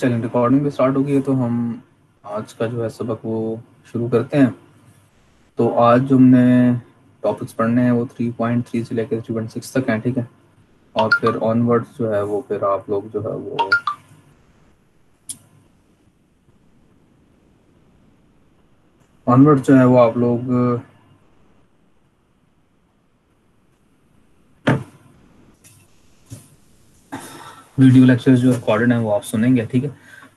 चलें, रिकॉर्डिंग भी स्टार्ट हो गई है तो हम आज का जो है सबक वो शुरू करते हैं। तो आज जो हमने टॉपिक्स पढ़ने हैं वो 3.3 से लेकर 3.6 तक हैं, ठीक है। और फिर ऑनवर्ड्स जो है वो फिर आप लोग जो है वो ऑनवर्ड्स जो है वो आप लोग वीडियो लेक्चर्स जो रिकॉर्डेड हैं वो आप सुनेंगे, ठीक है।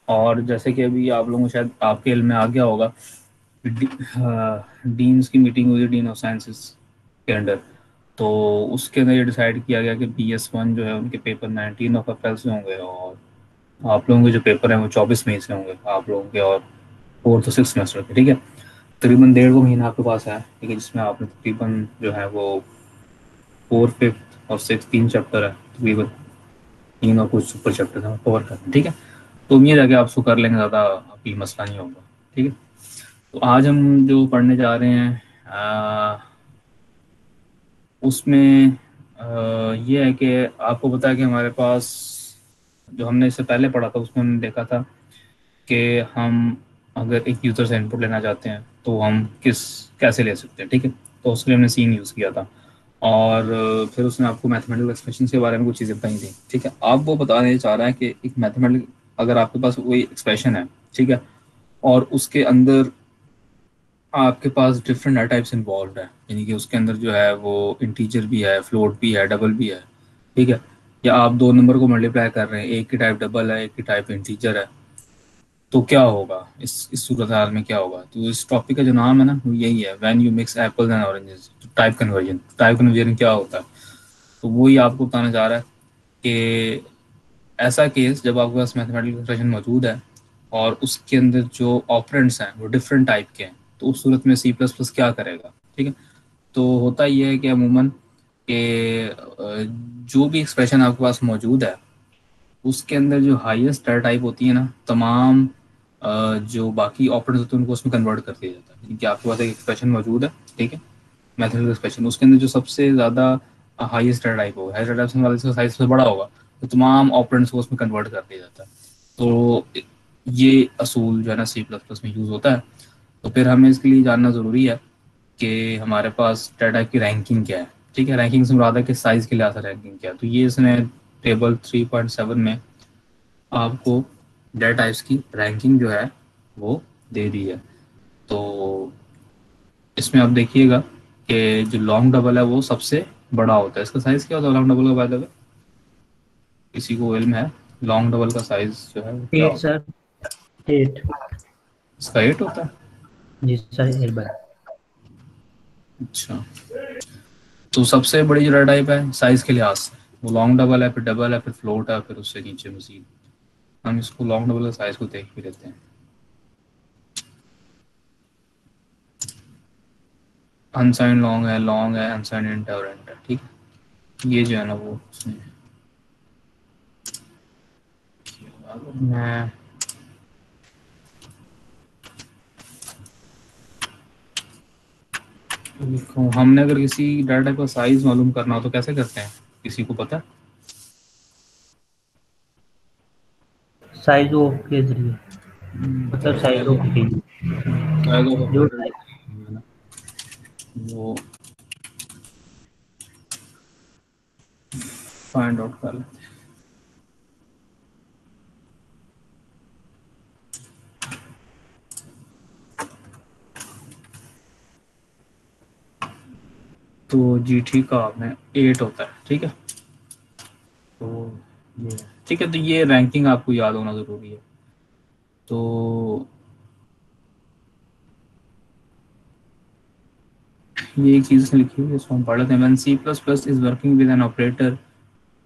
और जैसे कि अभी आप लोगों को शायद आपके इल्म में आ गया होगा, डीन्स की मीटिंग हुई, डीन ऑफ साइंसेस के अंडर। तो उसके अंदर ये डिसाइड किया गया कि BS1 जो है उनके पेपर 19 अप्रैल से होंगे, और आप लोगों के जो पेपर हैं वो 24 मई से होंगे आप लोगों के, और 4th और 6th सेमेस्टर के, ठीक है। तकरीबन 1.5 महीना आपके पास है, ठीक है, जिसमें आपने तकरीबन जो है वो 4th, 5th और 6th 3 चैप्टर है, तकरीबन 3 और कुछ सुपर चैप्टर हैं कवर करना, ठीक है। तो उम्मीद है कि आप उसको कर लेंगे, ज़्यादा आपकी मसला नहीं होगा, ठीक है। तो आज हम जो पढ़ने जा रहे हैं उसमें ये है कि आपको पता है कि हमारे पास जो हमने इससे पहले पढ़ा था उसमें हमने देखा था कि हम अगर एक यूज़र से इनपुट लेना चाहते हैं तो हम कैसे ले सकते हैं, ठीक है। तो उसके लिए हमने सीन यूज़ किया था, और फिर उसने आपको मैथमेटिकल एक्सप्रेशन के बारे में कुछ चीज़ें बताई थी, ठीक है। आप वो बताने चाह रहा है कि एक मैथमेटिकल, अगर आपके पास कोई एक्सप्रेशन है, ठीक है, और उसके अंदर आपके पास डिफरेंट डाटा टाइप्स इन्वॉल्व है, यानी कि उसके अंदर जो है वो इंटीजर भी है, फ्लोट भी है, डबल भी है, ठीक है। या आप दो नंबर को मल्टीप्लाई कर रहे हैं, एक की टाइप डबल है, एक की टाइप इंटीजर है, तो क्या होगा इस सूरत हाल में, क्या होगा। तो इस टॉपिक का जो नाम है ना वो यही है, when you mix apples and oranges. Type conversion, type conversion क्या होता है, तो वही आपको बताना चाह रहा है कि ऐसा केस जब आपके पास मैथमेटिकल एक्सप्रेशन मौजूद है और उसके अंदर जो ऑपरेंड्स हैं वो डिफरेंट टाइप के हैं, तो उस सूरत में C++ क्या करेगा, ठीक है। तो होता ये है कि अमूमन जो भी एक्सप्रेशन आपके पास मौजूद है उसके अंदर जो हाईएस्ट डाटा टाइप होती है ना, तमाम जो बाकी ऑपरेंड्स होते हैं उनको उसमें कन्वर्ट कर दिया जाता है। यानी कि आपके पास एक एक्सप्रेशन मौजूद है, ठीक है, मैथमेटिकल एक्सप्रेशन, उसके अंदर जो सबसे ज़्यादा हाईएस्ट डाटा टाइप होगा, हाईएस्ट डाटा टाइप वाले का साइज सबसे बड़ा होगा, तो तमाम ऑपरेंड्स को उसमें कन्वर्ट कर दिया जाता है। तो ये असूल जो है ना C++ में यूज़ होता है। तो फिर हमें इसके लिए जानना ज़रूरी है कि हमारे पास डाटा टाइप की रैंकिंग क्या है, ठीक है। रैंकिंग से मुराद है कि साइज़ के लिहाज से रैंकिंग क्या है। तो ये इसने टेबल 3.7 में आपको डाटा टाइप्स की रैंकिंग जो है वो दे दी है। तो इसमें आप देखिएगा कि जो लॉन्ग डबल है वो सबसे बड़ा होता है। इसका साइज़ क्या होता है लॉन्ग डबल का, बाय द वे किसी को इल्म है लॉन्ग डबल का साइज़ जो है वो क्या 8 होता है? सर, 8। इसका 8 होता है। जी सर, 8 बार। अच्छा, तो सबसे बड़ी जो डाटा टाइप है साइज़ के लिहाज से वो लॉन्ग डबल है, फिर डबल है, फिर फ्लोट है, फिर उससे नीचे मजीद हम इसको लॉन्ग डबल का साइज़ को देख भी लेते हैं। अनसाइन लॉन्ग है, अनसाइन इंट है और इंट है, ठीक है। ये जो है ना वो उसमें मैं लिखूँ, हमने अगर किसी डाटा का साइज मालूम करना हो तो कैसे करते हैं, किसी को पता है? साइज ऑफ के जरिए, मतलब साइज साइज ऑफ के साइज ऑफ जो ऑपरेटर वो फाइंड आउट कर लेते हैं। तो GT का आपने 8 होता है, ठीक है। तो ये ठीक है, तो ये रैंकिंग आपको याद होना ज़रूरी है। तो ये एक चीज़ लिखी हुई है, इसको हम पढ़ लेते हैं। When C++ is working with an operator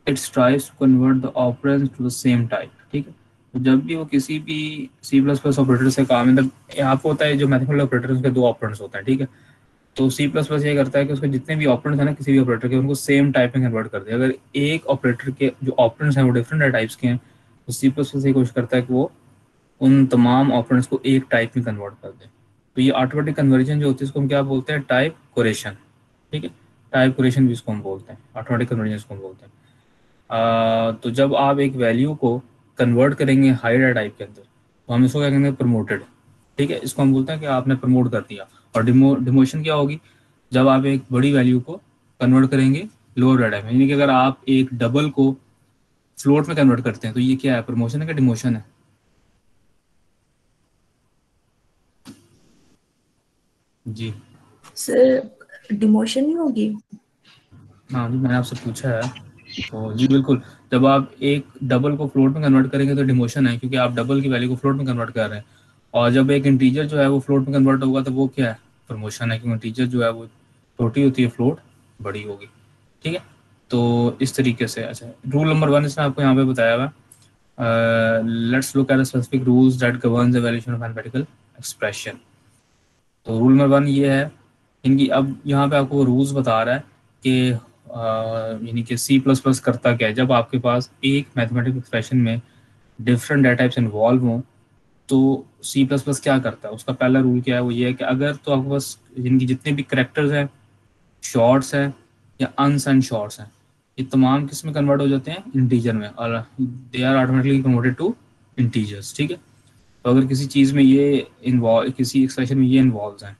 it tries to convert the operands to the same type, ठीक है। तो जब भी वो किसी भी C++ ऑपरेटर से काम, मतलब आपको होता है जो मैथमेटिकल ऑपरेटर उसके दो ऑपरेंड्स होते हैं, ठीक है। तो C++ ये करता है कि उसके जितने भी ऑपरेंड्स हैं ना किसी भी ऑपरेटर के, उनको सेम टाइप में कन्वर्ट कर दे। अगर एक ऑपरेटर के जो ऑपरेंड्स हैं वो डिफरेंट टाइप्स के हैं तो C++ ये कोशिश करता है कि वो उन तमाम ऑपरेंड्स को एक टाइप में कन्वर्ट कर दे। तो ये ऑटोमेटिक कन्वर्जन जो होती है इसको हम क्या बोलते हैं, टाइप कोरेशन, ठीक है। टाइप कोरेशन भी इसको हम बोलते हैं, ऑटोमेटिक कन्वर्जन इसको हम बोलते हैं। तो जब आप एक वैल्यू को कन्वर्ट करेंगे हाई डाटा टाइप के अंदर, तो हम इसको क्या कहेंगे, प्रमोटेड। ठीक है, इसको हम बोलते हैं कि आपने प्रमोट कर दिया। और डिमोशन क्या होगी, जब आप एक बड़ी वैल्यू को कन्वर्ट करेंगे लोअर डाटा में, यानी कि अगर आप एक डबल को फ्लोट में कन्वर्ट करते हैं तो ये क्या है, प्रमोशन है कि डिमोशन है? जी। सर डिमोशन ही होगी। हाँ जी, मैंने आपसे पूछा है तो जी बिल्कुल। जब आप एक डबल को फ्लोट में कन्वर्ट करेंगे तो डिमोशन है, क्योंकि आप डबल की वैल्यू को फ्लोट में कन्वर्ट कर रहे हैं। और जब एक इंटीजर जो है वो फ्लोट में कन्वर्ट होगा तो वो क्या है, प्रमोशन है, क्योंकि इंटीजर जो है वो छोटी होती है, फ्लोट बड़ी होगी। ठीक है, तो इस तरीके से। अच्छा, रूल नंबर 1 इसने आपको यहाँ पे बताया हुआ। Let's look at specific rules that governs the valuation of mathematical expression. तो रूल नंबर 1 ये है इनकी। अब यहाँ पे आपको रूल्स बता रहा है कि यानी कि सी प्लस प्लस करता क्या है। जब आपके पास एक मैथमेटिकल एक्सप्रेशन में डिफरेंट डाटा टाइप्स इन्वॉल्व हों तो सी प्लस प्लस क्या करता है, उसका पहला रूल क्या है, वो ये है कि अगर तो आपके पास जिनकी जितने भी करेक्टर्स हैं, शॉर्ट्स हैं या अनसाइन शॉर्ट्स हैं, ये तमाम किस में कन्वर्ट हो जाते हैं, इंटीजर में, और they are automatically converted to integers. ठीक है, तो अगर किसी चीज़ में ये इन्वॉल्व, किसी एक्सप्रेशन में ये इन्वॉल्व हैं,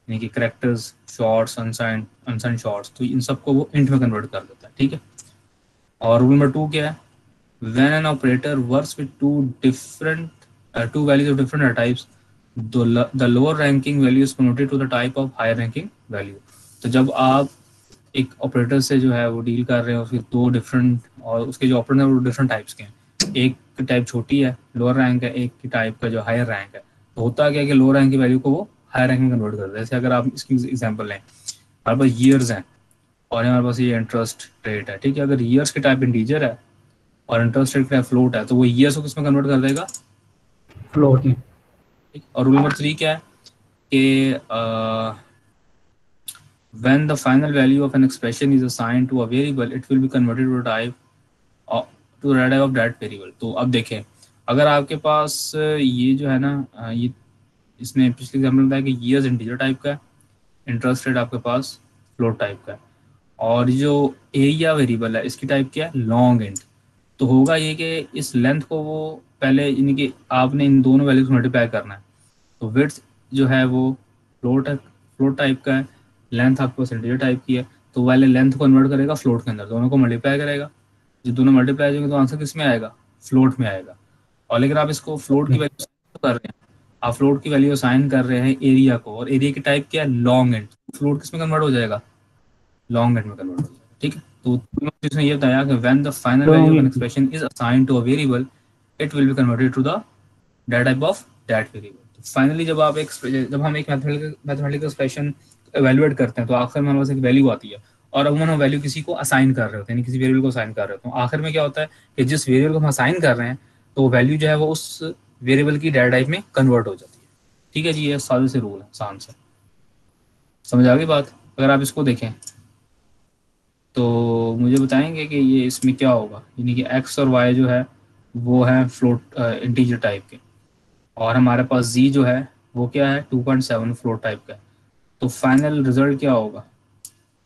यानी कि करेक्टर्स, शॉर्ट्स, अनसाइन अनसाइन शॉर्ट्स, तो इन सबको वो इंट में कन्वर्ट कर देता है। ठीक है, और रूल नंबर 2 क्या है, when an operator works with two values of different types, the lower ranking value is converted to the type of higher ranking value. तो जब आप एक ऑपरेटर से जो है वो डील कर रहे हैं, उसके दो डिफरेंट, और उसके जो ऑपरेटर हैं वो डिफरेंट टाइप्स के हैं, एक की टाइप छोटी है, लोअर रैंक है, एक की टाइप का जो हायर रैंक है, तो होता क्या है कि लोअर रैंक की वैल्यू को वो हायर रैंक में कन्वर्ट करता है। जैसे अगर आप इसकी एग्जांपल लें, हमारे पास ईयर्स हैं और हमारे पास ये इंटरेस्ट रेट है। ठीक है, अगर ईयर्स की टाइप इंटीजर है और इंटरेस्ट रेट का फ्लोट है, तो वो ईयर्स को किस में कन्वर्ट कर देगा, फ्लोट में। और रूल नंबर 3 क्या है कि when the final value of an expression is assigned to a variable, it will be converted to a type to the type of that variable। तो अब देखें, अगर आपके पास ये जो है ना, ये इसने पिछले एग्जाम्पल में बताया कि ईयर्स इंटीजर टाइप का है, इंटरेस्ट रेट आपके पास फ्लोट टाइप का है, और जो एरिया वेरिएबल है इसकी टाइप क्या है, लॉन्ग इंट। तो होगा ये कि इस लेंथ को वो पहले, यानी कि आपने इन दोनों वैल्यूज मल्टीप्लाई करना है। तो विड्थ जो है वो फ्लोट टाइप का है, लेंथ आपके पास इंटीजर टाइप की है, तो वाले लेंथ को कन्वर्ट करेगा फ्लोट के अंदर, दोनों को मल्टीप्लाई करेगा। जो दोनों मल्टीप्लाई होंगे तो आंसर किस में आएगा, फ्लोट में आएगा। और लेकिन आप इसको फ्लोट की वैल्यू कर रहे हैं, आप फ्लोट की वैल्यू असाइन कर रहे हैं एरिया को, और एरिया की टाइप क्या है, लॉन्ग एंड, फ्लोट किस में कन्वर्ट हो जाएगा, लॉन्ग एंड में कन्वर्ट हो जाएगा। ठीक है, तो इसने ये बताया कि when the final value of an expression is assigned to a variable, it will be converted to the that type of that variable. Finally जब हम एक मैथमेटिकल एक्सप्रेशन एवेल्युएट करते हैं तो आखिर में हमारे पास एक वैल्यू आती है, और अमूमन हम वैल्यू किसी को असाइन कर रहे होते हैं, किसी वेरिएबल को असाइन कर रहे होते हैं। तो आखिर में क्या होता है कि जिस वेरिएबल को हम असाइन कर रहे हैं तो वो वैल्यू जो है वो उस वेरिएबल की डाटा टाइप में कन्वर्ट हो जाती है। ठीक है जी, ये सादे से रूल है, आसान से समझ आ गई बात। अगर आप इसको देखें तो मुझे बताएंगे कि ये इसमें क्या होगा, यानी कि एक्स और वाई जो है वो है फ्लोट इंटीजर टाइप के, और हमारे पास जी जो है वो क्या है, 2.7 फ्लोट टाइप का है। तो फाइनल रिजल्ट क्या होगा,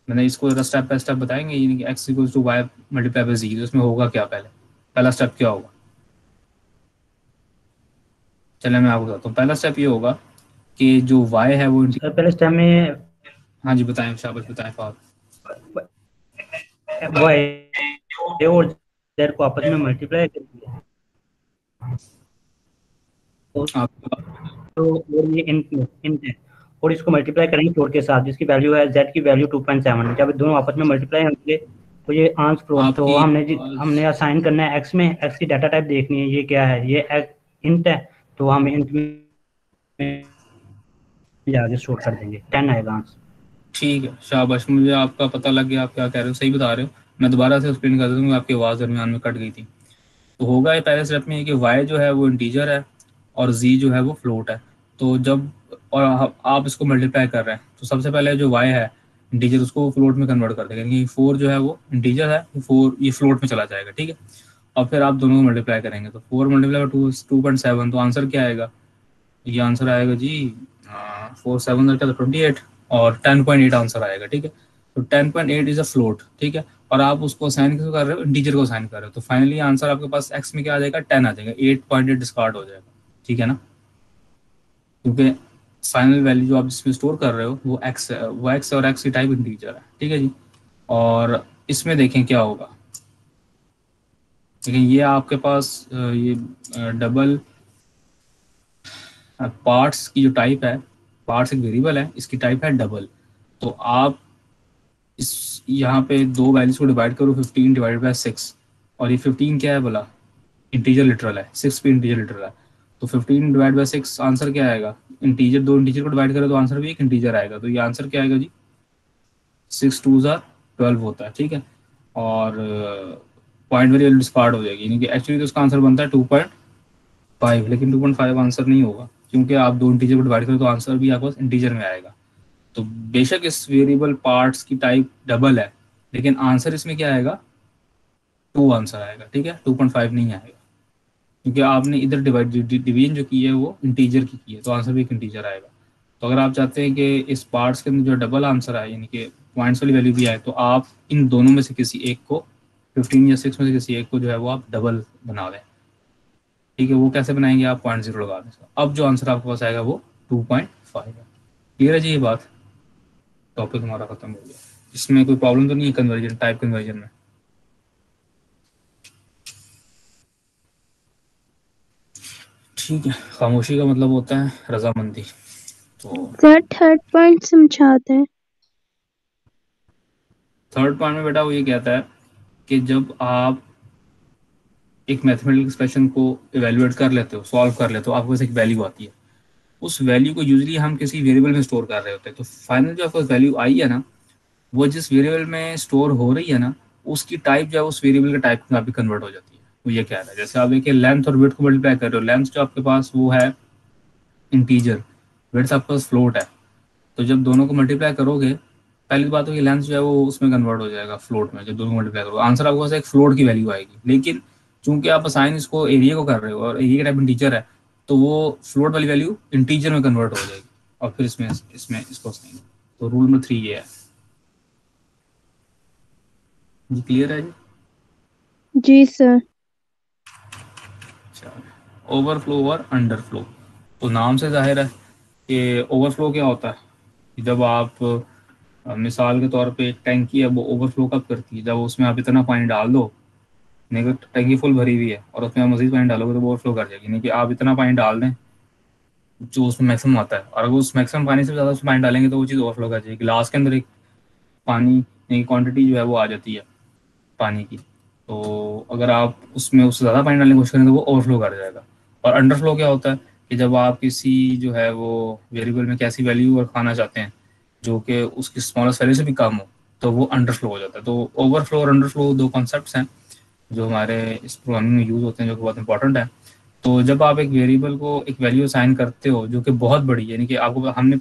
मैंने इसको स्टेप बाय स्टेप बताएंगे, यानी कि x equals to y multiply by g, तो इसमें होगा क्या, पहला स्टेप क्या होगा, चलिए मैं आपको बताता हूँ। पहला स्टेप ये होगा कि जो वाई है वो सर पहले स्टेप में हाँ जी बताएं, शाबाश बताएं फाद। वो ए और जेड को आपस में मल्टीप्लाई कर दिया, तो और ये इंट है, और इसको मल्टीप्लाई करेंगे फ्लोट के साथ जिसकी वैल्यू है z की वैल्यू 2.7। जब दोनों आपस में मल्टीप्लाई होंगे तो ये आंसर फ्लोट, तो हमने असाइन करना है x में, x की डाटा टाइप देखनी है, ये क्या है, ये इंट है, तो हम इंट में आगे स्टोर कर देंगे, 10 आएगा आंसर। ठीक है, शाबाश, मुझे आपका पता लग गया, आप क्या कह रहे हो, सही बता रहे हो। मैं दोबारा से एक्सप्लेन कर देता हूँ, आपकी आवाज़ दरमियान में कट गई थी। तो होगा ये पहले स्टेप में कि y जो है वो इंटीजर है और z जो है वो फ्लोट है। तो जब और आप इसको मल्टीप्लाई कर रहे हैं तो सबसे पहले जो y है इंटीजर, उसको फ्लोट में कन्वर्ट कर देंगे, क्योंकि 4 जो है वो इंटीजर है, 4 ये फ्लोट में चला जाएगा। ठीक है, और फिर आप दोनों को मल्टीप्लाई करेंगे तो 4 मल्टीप्लाई 2.7, तो आंसर क्या आएगा, ये आंसर आएगा जी 4 7 क्या, 28, और 10.8 आंसर आएगा। ठीक है, तो 10.8 इज अ फ्लोट। ठीक है, और आप उसको असाइन किसको कर रहे हो, इंटीजर को असाइन कर रहे हो, तो फाइनली आंसर आपके पास x में क्या आ जाएगा, 10 आ जाएगा, 8.8 डिस्कार्ड हो जाएगा, ठीक है ना, क्योंकि फाइनल वैल्यू जो आप जिसमें स्टोर कर रहे हो वो x है, वो x है और x की टाइप इंटीजर है, ठीक है जी। और इसमें देखें क्या होगा, लेकिन ये आपके पास ये डबल पार्ट्स की जो टाइप है, पार्ट्स एक वेरिएबल है, इसकी टाइप है डबल, तो आप इस यहाँ पे दो वैल्यूज को डिवाइड करो, 15 डिवाइडेड बाय 6, और ये 15 क्या है बोला, इंटीजर लिटरल है, 6 भी इंटीजर लिटरल है, तो 15 डिवाइड बाय 6 आंसर क्या आएगा, इंटीजर, दो इंटीजर को डिवाइड करो तो आंसर भी एक इंटीजर आएगा, तो ये आंसर क्या आएगा जी, 6 2 ज़ा 12 होता है, ठीक है। और पॉइंट वेरिएबल डिस्कार्ड हो जाएगी, यानी कि एक्चुअली तो इसका आंसर बनता है 2.5, लेकिन 2.5 आंसर नहीं होगा, क्योंकि आप दो इंटीजर को डिवाइड करो तो आंसर भी आपको इंटीजर में आएगा। तो बेशक इस वेरिएबल पार्ट्स की टाइप डबल है, लेकिन आंसर इसमें क्या आएगा, 2 आंसर आएगा, ठीक है, 2.5 नहीं आएगा, क्योंकि आपने इधर डिवीजन जो की है वो इंटीजर की है, तो आंसर भी एक इंटीजर आएगा। तो अगर आप चाहते हैं कि इस पार्ट्स के अंदर जो डबल आंसर आए, यानी कि पॉइंट्स वाली वैल्यू भी आए, तो आप इन दोनों में से किसी एक को, 15 या 6 में से किसी एक को जो है वो आप डबल बना दें, ठीक है। वो कैसे बनाएंगे, आप 0.0 लगा दें, अब जो आंसर आपके पास आएगा वो 2.5 है। क्लियर है जी ये बात, टॉपिक हमारा खत्म हो गया। इसमें कोई प्रॉब्लम तो नहीं है कन्वर्जन, टाइप कन्वर्जन में? ठीक है, खामोशी का मतलब होता है रजामंदी। तो सर थर्ड पॉइंट समझाते हैं। थर्ड पॉइंट में बेटा वो ये कहता है कि जब आप एक मैथमेटिकल एक्सप्रेशन को इवेल्युएट कर लेते हो, सॉल्व कर लेते हो, आपके पास एक वैल्यू आती है, उस वैल्यू को यूजली हम किसी वेरिएबल में स्टोर कर रहे होते हैं, तो फाइनल जो आपके पास वैल्यू आई है ना, वो जिस वेरिएबल में स्टोर हो रही है ना, उसकी टाइप जो है उस वेरिएबल के टाइप में आपकी कन्वर्ट हो जाती है। वो ये कह रहा है, जैसे आप देखिए लेंथ और विड्थ को मल्टीप्लाई कर रहे हो, लेंथ जो आपके पास वो है इंटीजर, विड्थ आपके पास फ्लोट है, तो जब दोनों को मल्टीप्लाई करोगे, पहली बात तो ये लेंथ जो है वो उसमें कन्वर्ट हो जाएगा फ्लोट में, जब दोनों को मल्टीप्लाई करोगे आंसर आपके पास एक फ्लोट की वैल्यू आएगी। लेकिन चूंकि आप असाइन इसको एरिया को कर रहे हो और एरिया का टाइप इंटीजर है, तो वो फ्लोट वाली वैल्यू इंटीजर में कन्वर्ट हो जाएगी और फिर इसमें इसमें इसको असाइन। तो रूल नंबर 3 ये है जी, क्लियर है जी? जी सर। ओवरफ्लो और अंडरफ्लो, तो नाम से जाहिर है कि ओवरफ्लो क्या होता है कि जब आप मिसाल के तौर पे एक टैंकी है, वो ओवरफ्लो कब करती है, जब उसमें आप इतना पानी डाल दो, नहीं तो टैंकी फुल भरी हुई है और उसमें आप मजीद पानी डालोगे तो वो ओवरफ्लो कर जाएगी, नहीं कि आप इतना पानी डाल दें जो उसमें मैक्सिमम आता है, और अगर उस मैक्सिमम पानी से ज़्यादा उसमें पानी डालेंगे तो वो चीज़ ओवरफ्लो कर जाएगी, गिलास के अंदर एक पानी की क्वांटिटी जो है वो आ जाती है पानी की, तो अगर आप उसमें उससे ज़्यादा पानी डालने की कोशिश करें तो वो ओवरफ्लो कर जाएगा। और अंडरफ्लो क्या होता है कि जब आप किसी जो है वो वेरिएबल में कैसी वैल्यू और खाना चाहते हैं जो कि उसकी स्मॉलेस्ट वैल्यू से भी कम हो, तो वो अंडरफ्लो हो जाता है। तो ओवरफ्लो और अंडरफ्लो दो कॉन्सेप्ट्स हैं जो हमारे इस प्रोग्रामिंग में यूज़ होते हैं, जो कि बहुत इंपॉर्टेंट है। तो जब आप एक वेरिएबल को एक वैल्यू असाइन करते हो जो कि बहुत बड़ी है, यानी कि आपको, हमने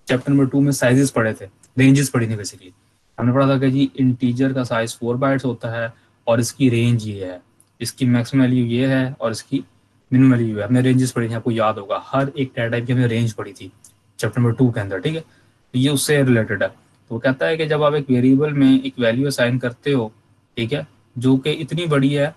चैप्टर नंबर 2 में साइजेस पढ़े थे, रेंजेस पढ़ी थी बेसिकली, हमने पढ़ा था कि जी इंटीजर का साइज 4 बाइट्स होता है और इसकी रेंज ये है, इसकी मैक्सिमम वैल्यू ये है और इसकी मिनिमम वैल्यू है। हमने रेंजेस पढ़ी थी, आपको याद होगा, हर एक डाटा टाइप की हमने रेंज पढ़ी थी चैप्टर नंबर 2 के अंदर, ठीक है। तो ये उससे रिलेटेड है। तो वो कहता है कि जब आप एक वेरिएबल में एक वैल्यू असाइन करते हो, ठीक है, जो कि इतनी बड़ी है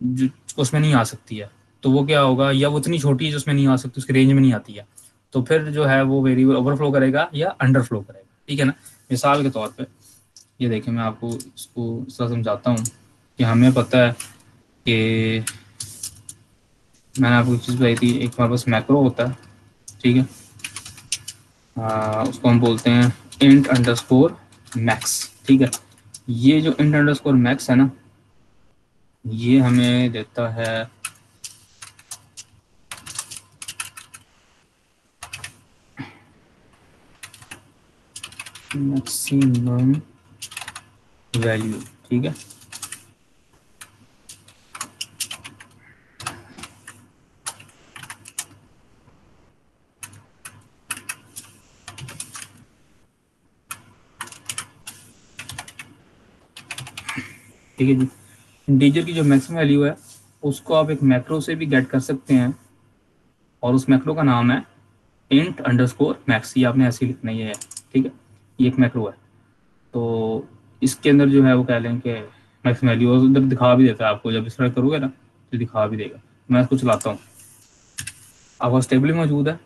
जो उसमें नहीं आ सकती है, तो वो क्या होगा, या वो इतनी छोटी है जो उसमें नहीं आ सकती, उसकी रेंज में नहीं आती है, तो फिर जो है वो वेरिएबल ओवरफ्लो करेगा या अंडरफ्लो करेगा, ठीक है ना। मिसाल के तौर पे ये देखिए, मैं आपको इसको इस तरह समझाता हूँ कि हमें पता है कि मैंने आपको एक चीज़ बताई थी, एक हमारे पास मैक्रो होता है, ठीक है, उसको हम बोलते हैं इंट अंडरस्कोर मैक्स, ठीक है। ये जो इंट अंडरस्कोर मैक्स है ना, ये हमें देता है मैक्सिमम वैल्यू, ठीक है। ठीक है जी, इंटीजर की जो मैक्सिमम वैल्यू है उसको आप एक मैक्रो से भी गेट कर सकते हैं, और उस मैक्रो का नाम है इंट अंडरस्कोर मैक्स, ये आपने ऐसे ही लिखना ही है, ठीक है, ये एक मैक्रो है। तो इसके अंदर जो है वो कह लें कि मैक्सिमम वैल्यू उधर दिखा भी देता है आपको, जब इस तरह करोगे ना तो दिखा भी देगा। मैं इसको चलाता हूँ, आपका टेबल मौजूद है,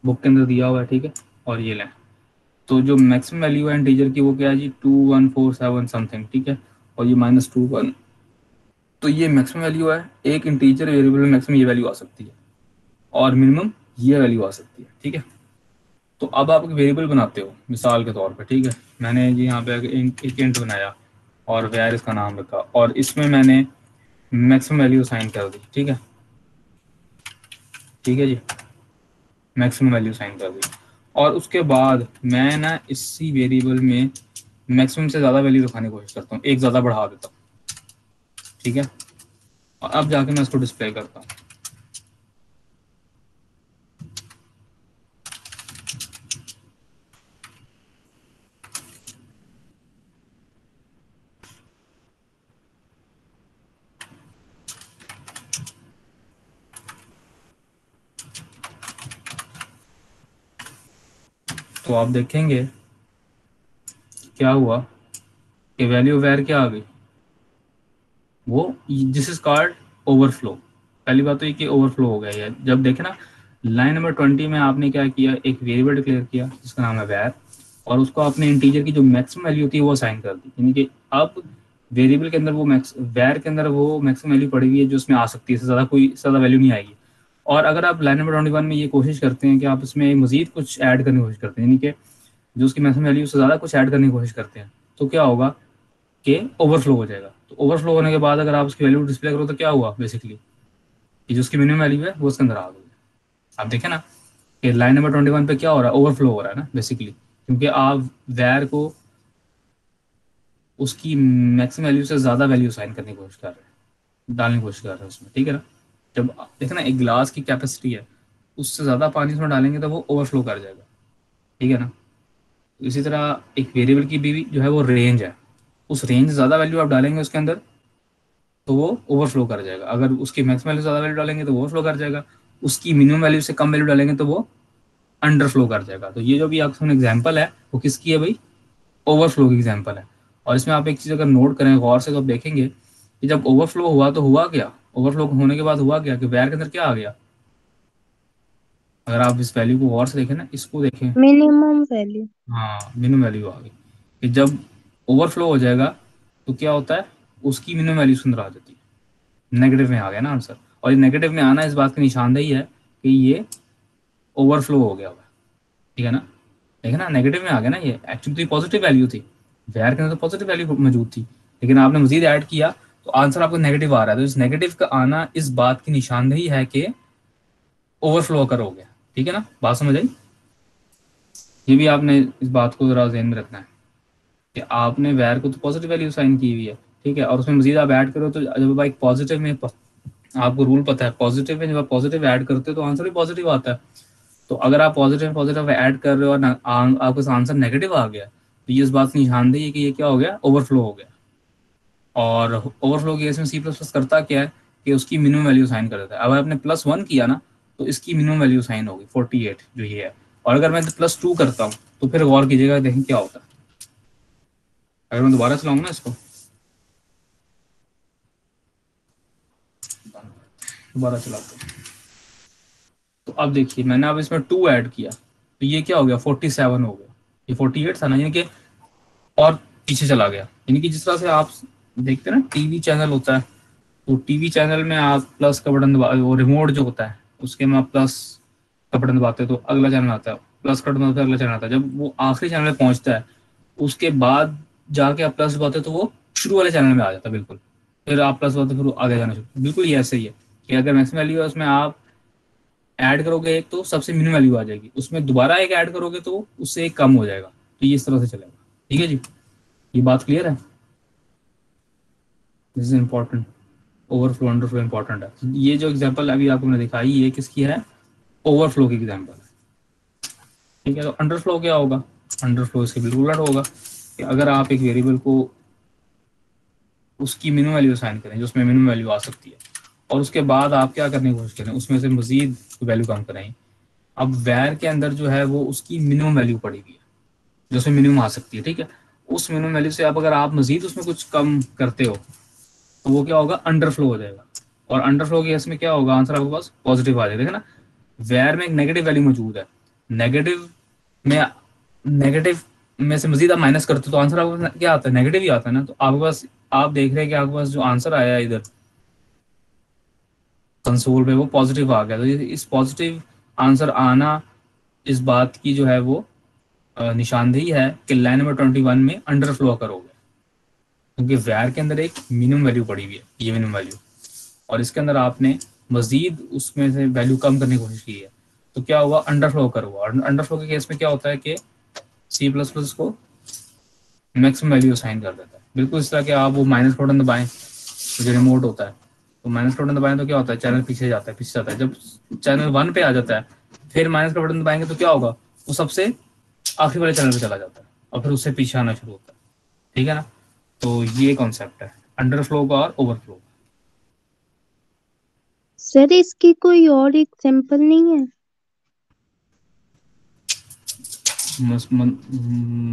बुक के अंदर दिया हुआ है, ठीक है। और ये लें, तो जो मैक्सिमम वैल्यू है इंटीजर की वो क्या है जी, 2147 समथिंग, ठीक है। और ये -21, तो ये मैक्सिमम वैल्यू है। एक इंटीजर वेरिएबल में मैक्सिमम ये वैल्यू आ सकती है और मिनिमम ये वैल्यू आ सकती है, ठीक है। तो अब आप एक वेरिएबल बनाते हो मिसाल के तौर पे, ठीक है। मैंने जी यहाँ पे एक इंट बनाया और वेयर इसका नाम रखा और इसमें मैंने मैक्सिमम वैल्यू साइन कर दी, ठीक है। ठीक है जी, मैक्सिमम वैल्यू साइन कर दी। और उसके बाद मैं ना इसी वेरिएबल में मैक्सिमम से ज़्यादा वैल्यू रखने की कोशिश करता हूँ, एक ज़्यादा बढ़ा देता हूँ, ठीक है। और अब जाके मैं इसको डिस्प्ले करता हूँ। तो आप देखेंगे क्या हुआ कि वैल्यू वेयर क्या आ गई, वो दिस इज कॉल्ड ओवरफ्लो। पहली बात तो ये कि ओवरफ्लो हो गया है। जब देखे ना लाइन नंबर 20 में आपने क्या किया, एक वेरिएबल डिक्लेयर किया जिसका नाम है वेयर, और उसको आपने इंटीजर की जो मैक्सिमम वैल्यू होती है वो असाइन कर दी, यानी कि अब वेरिएबल के अंदर वो वेयर के अंदर वो मैक्सिमम वैल्यू पड़ी हुई है जो उसमें आ सकती है, इससे ज़्यादा कोई ज़्यादा वैल्यू नहीं आएगी। और अगर आप लाइन नंबर 21 में ये कोशिश करते हैं कि आप इसमें मजीद कुछ ऐड करने की कोशिश करते हैं, यानी कि जो उसकी मैक्सिमम वैल्यू से ज़्यादा कुछ ऐड करने की कोशिश करते हैं, तो क्या होगा कि ओवरफ्लो हो जाएगा। तो ओवरफ्लो होने के बाद अगर आप उसकी वैल्यू डिस्प्ले करो तो क्या हुआ बेसिकली, कि जो उसकी मिनिमम वैल्यू है वो उसके अंदर आ गई। आप देखें ना कि लाइन नंबर 21 पे क्या हो रहा है, ओवरफ्लो हो रहा है ना बेसिकली, क्योंकि आप वैर को उसकी मैक्सिमम वैल्यू से ज़्यादा वैल्यू साइन करने की कोशिश कर रहे हैं, डालने की कोशिश कर रहे हैं उसमें, ठीक है ना। जब देखें ना एक गिलास की कैपेसिटी है, उससे ज़्यादा पानी उसमें डालेंगे तो वो ओवरफ्लो कर जाएगा, ठीक है ना। इसी तरह एक वेरिएबल की भी जो है वो रेंज है, उस रेंज से ज़्यादा वैल्यू आप डालेंगे उसके अंदर तो वो ओवरफ्लो कर जाएगा। अगर उसकी मैक्सिमम वैल्यू ज़्यादा वैल्यू डालेंगे तो ओवरफ्लो कर जाएगा, उसकी मिनिमम वैल्यू से कम वैल्यू डालेंगे तो वो अंडरफ्लो कर जाएगा। तो ये जो भी आपका एग्जाम्पल है वो किसकी है भाई, ओवरफ्लो की एग्जाम्पल है। और इसमें आप एक चीज़ अगर नोट करें गौर से तो आप देखेंगे कि जब ओवरफ्लो हुआ तो हुआ क्या, ओवरफ्लो होने के बाद हुआ क्या कि वेयर के अंदर क्या आ गया। अगर आप इस वैल्यू को गौर से देखें ना, इसको देखें, मिनिमम वैल्यू। हाँ मिनिमम वैल्यू आ गई। कि जब ओवरफ्लो हो जाएगा तो क्या होता है, उसकी मिनिमम वैल्यू अंदर आ जाती है, नेगेटिव में आ गया ना आंसर। और ये नेगेटिव में आना इस बात की निशानदेही है कि ये ओवरफ्लो हो गया हुआ है, ठीक है ना। देखिए ना नेगेटिव में आ गया ना, ये एक्चुअली पॉजिटिव वैल्यू थी, वेयर के अंदर तो पॉजिटिव वैल्यू मौजूद थी, लेकिन आपने मजीद ऐड किया तो आंसर आपको नेगेटिव आ रहा है। तो इस नेगेटिव का आना इस बात की निशानदेही है कि ओवरफ्लो कर हो गया, ठीक है ना। बात समझ आई। ये भी आपने इस बात को जरा ध्यान में रखना है कि आपने वेयर को तो पॉजिटिव वैल्यू साइन की हुई है, ठीक है, और उसमें मजीद आप ऐड करो तो जब एक पॉजिटिव में, आपको रूल पता है पॉजिटिव में जब आप पॉजिटिव ऐड करते हो तो आंसर भी पॉजिटिव आता है। तो अगर आप पॉजिटिव पॉजिटिव ऐड कर रहे हो और आपका आंसर नेगेटिव आ गया तो ये इस बात की निशानदेही है कि ये क्या हो गया, ओवरफ्लो हो गया। और ओवरफ्लो केस में सी प्लस प्लस करता क्या है कि उसकी मिनिमम वैल्यू साइन कर देता है। अब आपने +1 किया ना तो इसकी मिनिमम वैल्यू साइन होगी 48 जो ये है। और अगर मैं +2 करता हूँ तो फिर गौर कीजिएगा, देखें क्या होता है। अगर मैं दोबारा चलाऊंगा ना इसको, दोबारा चलाते हैं, तो अब देखिए मैंने अब इसमें 2 ऐड किया तो ये क्या हो गया, 47 हो गया। ये 48 था ना, यानी कि और पीछे चला गया। यानी कि जिस तरह से आप देखते हैं ना टीवी चैनल होता है, तो टीवी चैनल में आप प्लस का बटन दबा, वो रिमोट जो होता है उसके में आप प्लस का बटन दबाते हो तो अगला चैनल आता है, प्लस का बटन दबाते हो अगला चैनल आता है। जब वो आखिरी चैनल में पहुंचता है उसके बाद जाके आप प्लस दबाते हो तो वो शुरू वाले चैनल में आ जाता है बिल्कुल। फिर आप प्लस दबाते हो फिर वो आगे जाना शुरू, बिल्कुल ये ऐसे ही है कि अगर मैक्सिमम वैल्यू है उसमें आप ऐड करोगे एक तो सबसे मिनिमम वैल्यू आ जाएगी, उसमें दोबारा एक ऐड करोगे तो उससे एक कम हो जाएगा। तो ये इस तरह से चलेगा, ठीक है जी। ये बात क्लियर है, this is important. Overflow underflow important है। ये जो एग्जांपल अभी आपको मैंने दिखाई ये किसकी है, ओवरफ्लो की एग्जांपल है, ठीक है। तो अंडरफ्लो क्या होगा, अंडरफ्लो इसके बिल्कुल उलट होगा कि अगर आप एक वेरिएबल को उसकी मिनिमम वैल्यू असाइन करें जो उसमें मिनिमम वैल्यू आ सकती है और उसके बाद आप क्या करने की कोशिश करें उसमें से मजीद वैल्यू कम करें। अब वैर के अंदर जो है वो उसकी मिनिमम वैल्यू पड़ी हुई है जो उसमें मिनिमम आ सकती है, ठीक है। उस मिनिमम वैल्यू से अगर आप मजीद उसमें कुछ कम करते हो तो वो क्या होगा, अंडरफ्लो हो जाएगा। और अंडरफ्लो केस में क्या होगा, आंसर आपके पास पॉजिटिव आ जाएगा। देखा ना, वेयर में एक नेगेटिव वैल्यू मौजूद है, नेगेटिव में नेगेटिव में से मजीद आप माइनस करते हो तो आंसर आपको क्या आता है, नेगेटिव ही आता है ना। तो आपके पास, आप देख रहे हैं कि आपके पास जो आंसर आया है इधर कंसोल पे वो पॉजिटिव आ गया। तो इस पॉजिटिव आंसर आना, इस बात की जो है वो निशानदेही है कि लाइन नंबर 21 में अंडरफ्लो करोगे, क्योंकि वैर के अंदर एक मिनिमम वैल्यू पड़ी हुई है, ये मिनिमम वैल्यू, और इसके अंदर आपने मजीद उसमें से वैल्यू कम करने की कोशिश की है। तो क्या हुआ, अंडरफ्लो करोगे। और अंडरफ्लो के केस में क्या होता है कि सी प्लस प्लस को मैक्सिमम वैल्यू असाइन कर देता है। बिल्कुल इस तरह के आप वो माइनस बटन दबाएं, तो जो रिमोट होता है, तो माइनस का बटन दबाएं तो क्या होता है, चैनल पीछे जाता है, पीछे जाता है। जब चैनल 1 पे आ जाता है, फिर माइनस का बटन दबाएंगे तो क्या होगा, वो सबसे आखिरी वाले चैनल पे चला जाता है और फिर उससे पीछे आना शुरू होता है। ठीक है ना। तो ये कॉन्सेप्ट है अंडरफ्लो का और ओवरफ्लो का। सर इसकी कोई और एग्जांपल नहीं है?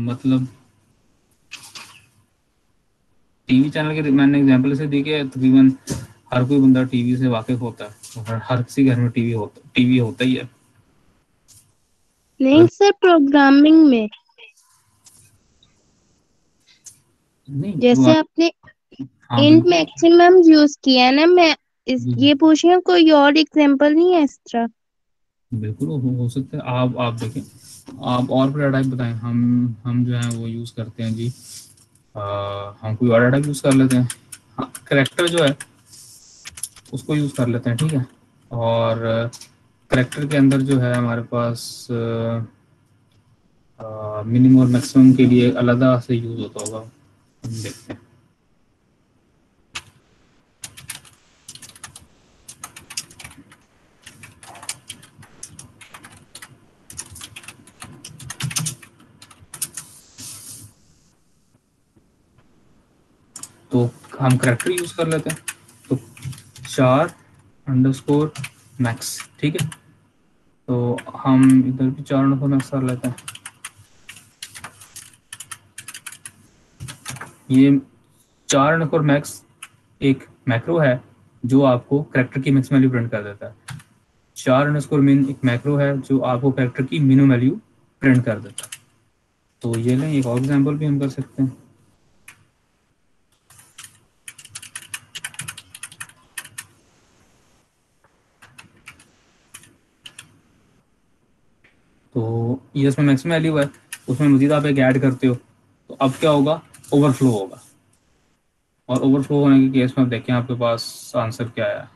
मतलब टीवी चैनल के मैंने एग्जांपल से दी कि तकरीबन हर कोई बंदा टीवी से वाकिफ होता है, और हर किसी घर में टीवी होता ही है। नहीं सर, प्रोग्रामिंग में नहीं जैसे आपने हाँ इंट बिल्कुल, मैक्सिमम यूज किया है ना, मैं इस जी ये पूछ रही हूँ कोई और एग्जांपल नहीं है इस तरह? बिल्कुल हो सकता है। आप देखें, आप और भी डाटा टाइप बताएं। हम जो है वो यूज़ करते हैं जी, हम कोई और डाटा यूज़ कर लेते हैं। हाँ, करेक्टर जो है उसको यूज़ कर लेते हैं, ठीक है। और करेक्टर के अंदर जो है हमारे पास मिनिमम और मैक्सिमम के लिए अलग से यूज़ होता होगा, हम देखते हैं। तो हम करेक्टर यूज़ कर लेते हैं, तो 4 मैक्स, ठीक है। तो हम इधर भी 4 मैक्स कर लेते हैं। ये 4 मैक्स एक मैक्रो है जो आपको करेक्टर की मैक्सिमम वैल्यू प्रिंट कर देता है। 4_min एक मैक्रो है जो आपको करेक्टर की मिनिमम वैल्यू प्रिंट कर देता है। तो ये लें, एक और एग्जांपल भी हम कर सकते हैं। तो ये इसमें मैक्सिमम वैल्यू है, उसमें मजीद आप एक ऐड करते हो तो अब क्या होगा, ओवरफ्लो होगा। और ओवरफ्लो होने के केस में आप देखें आपके पास आंसर क्या है।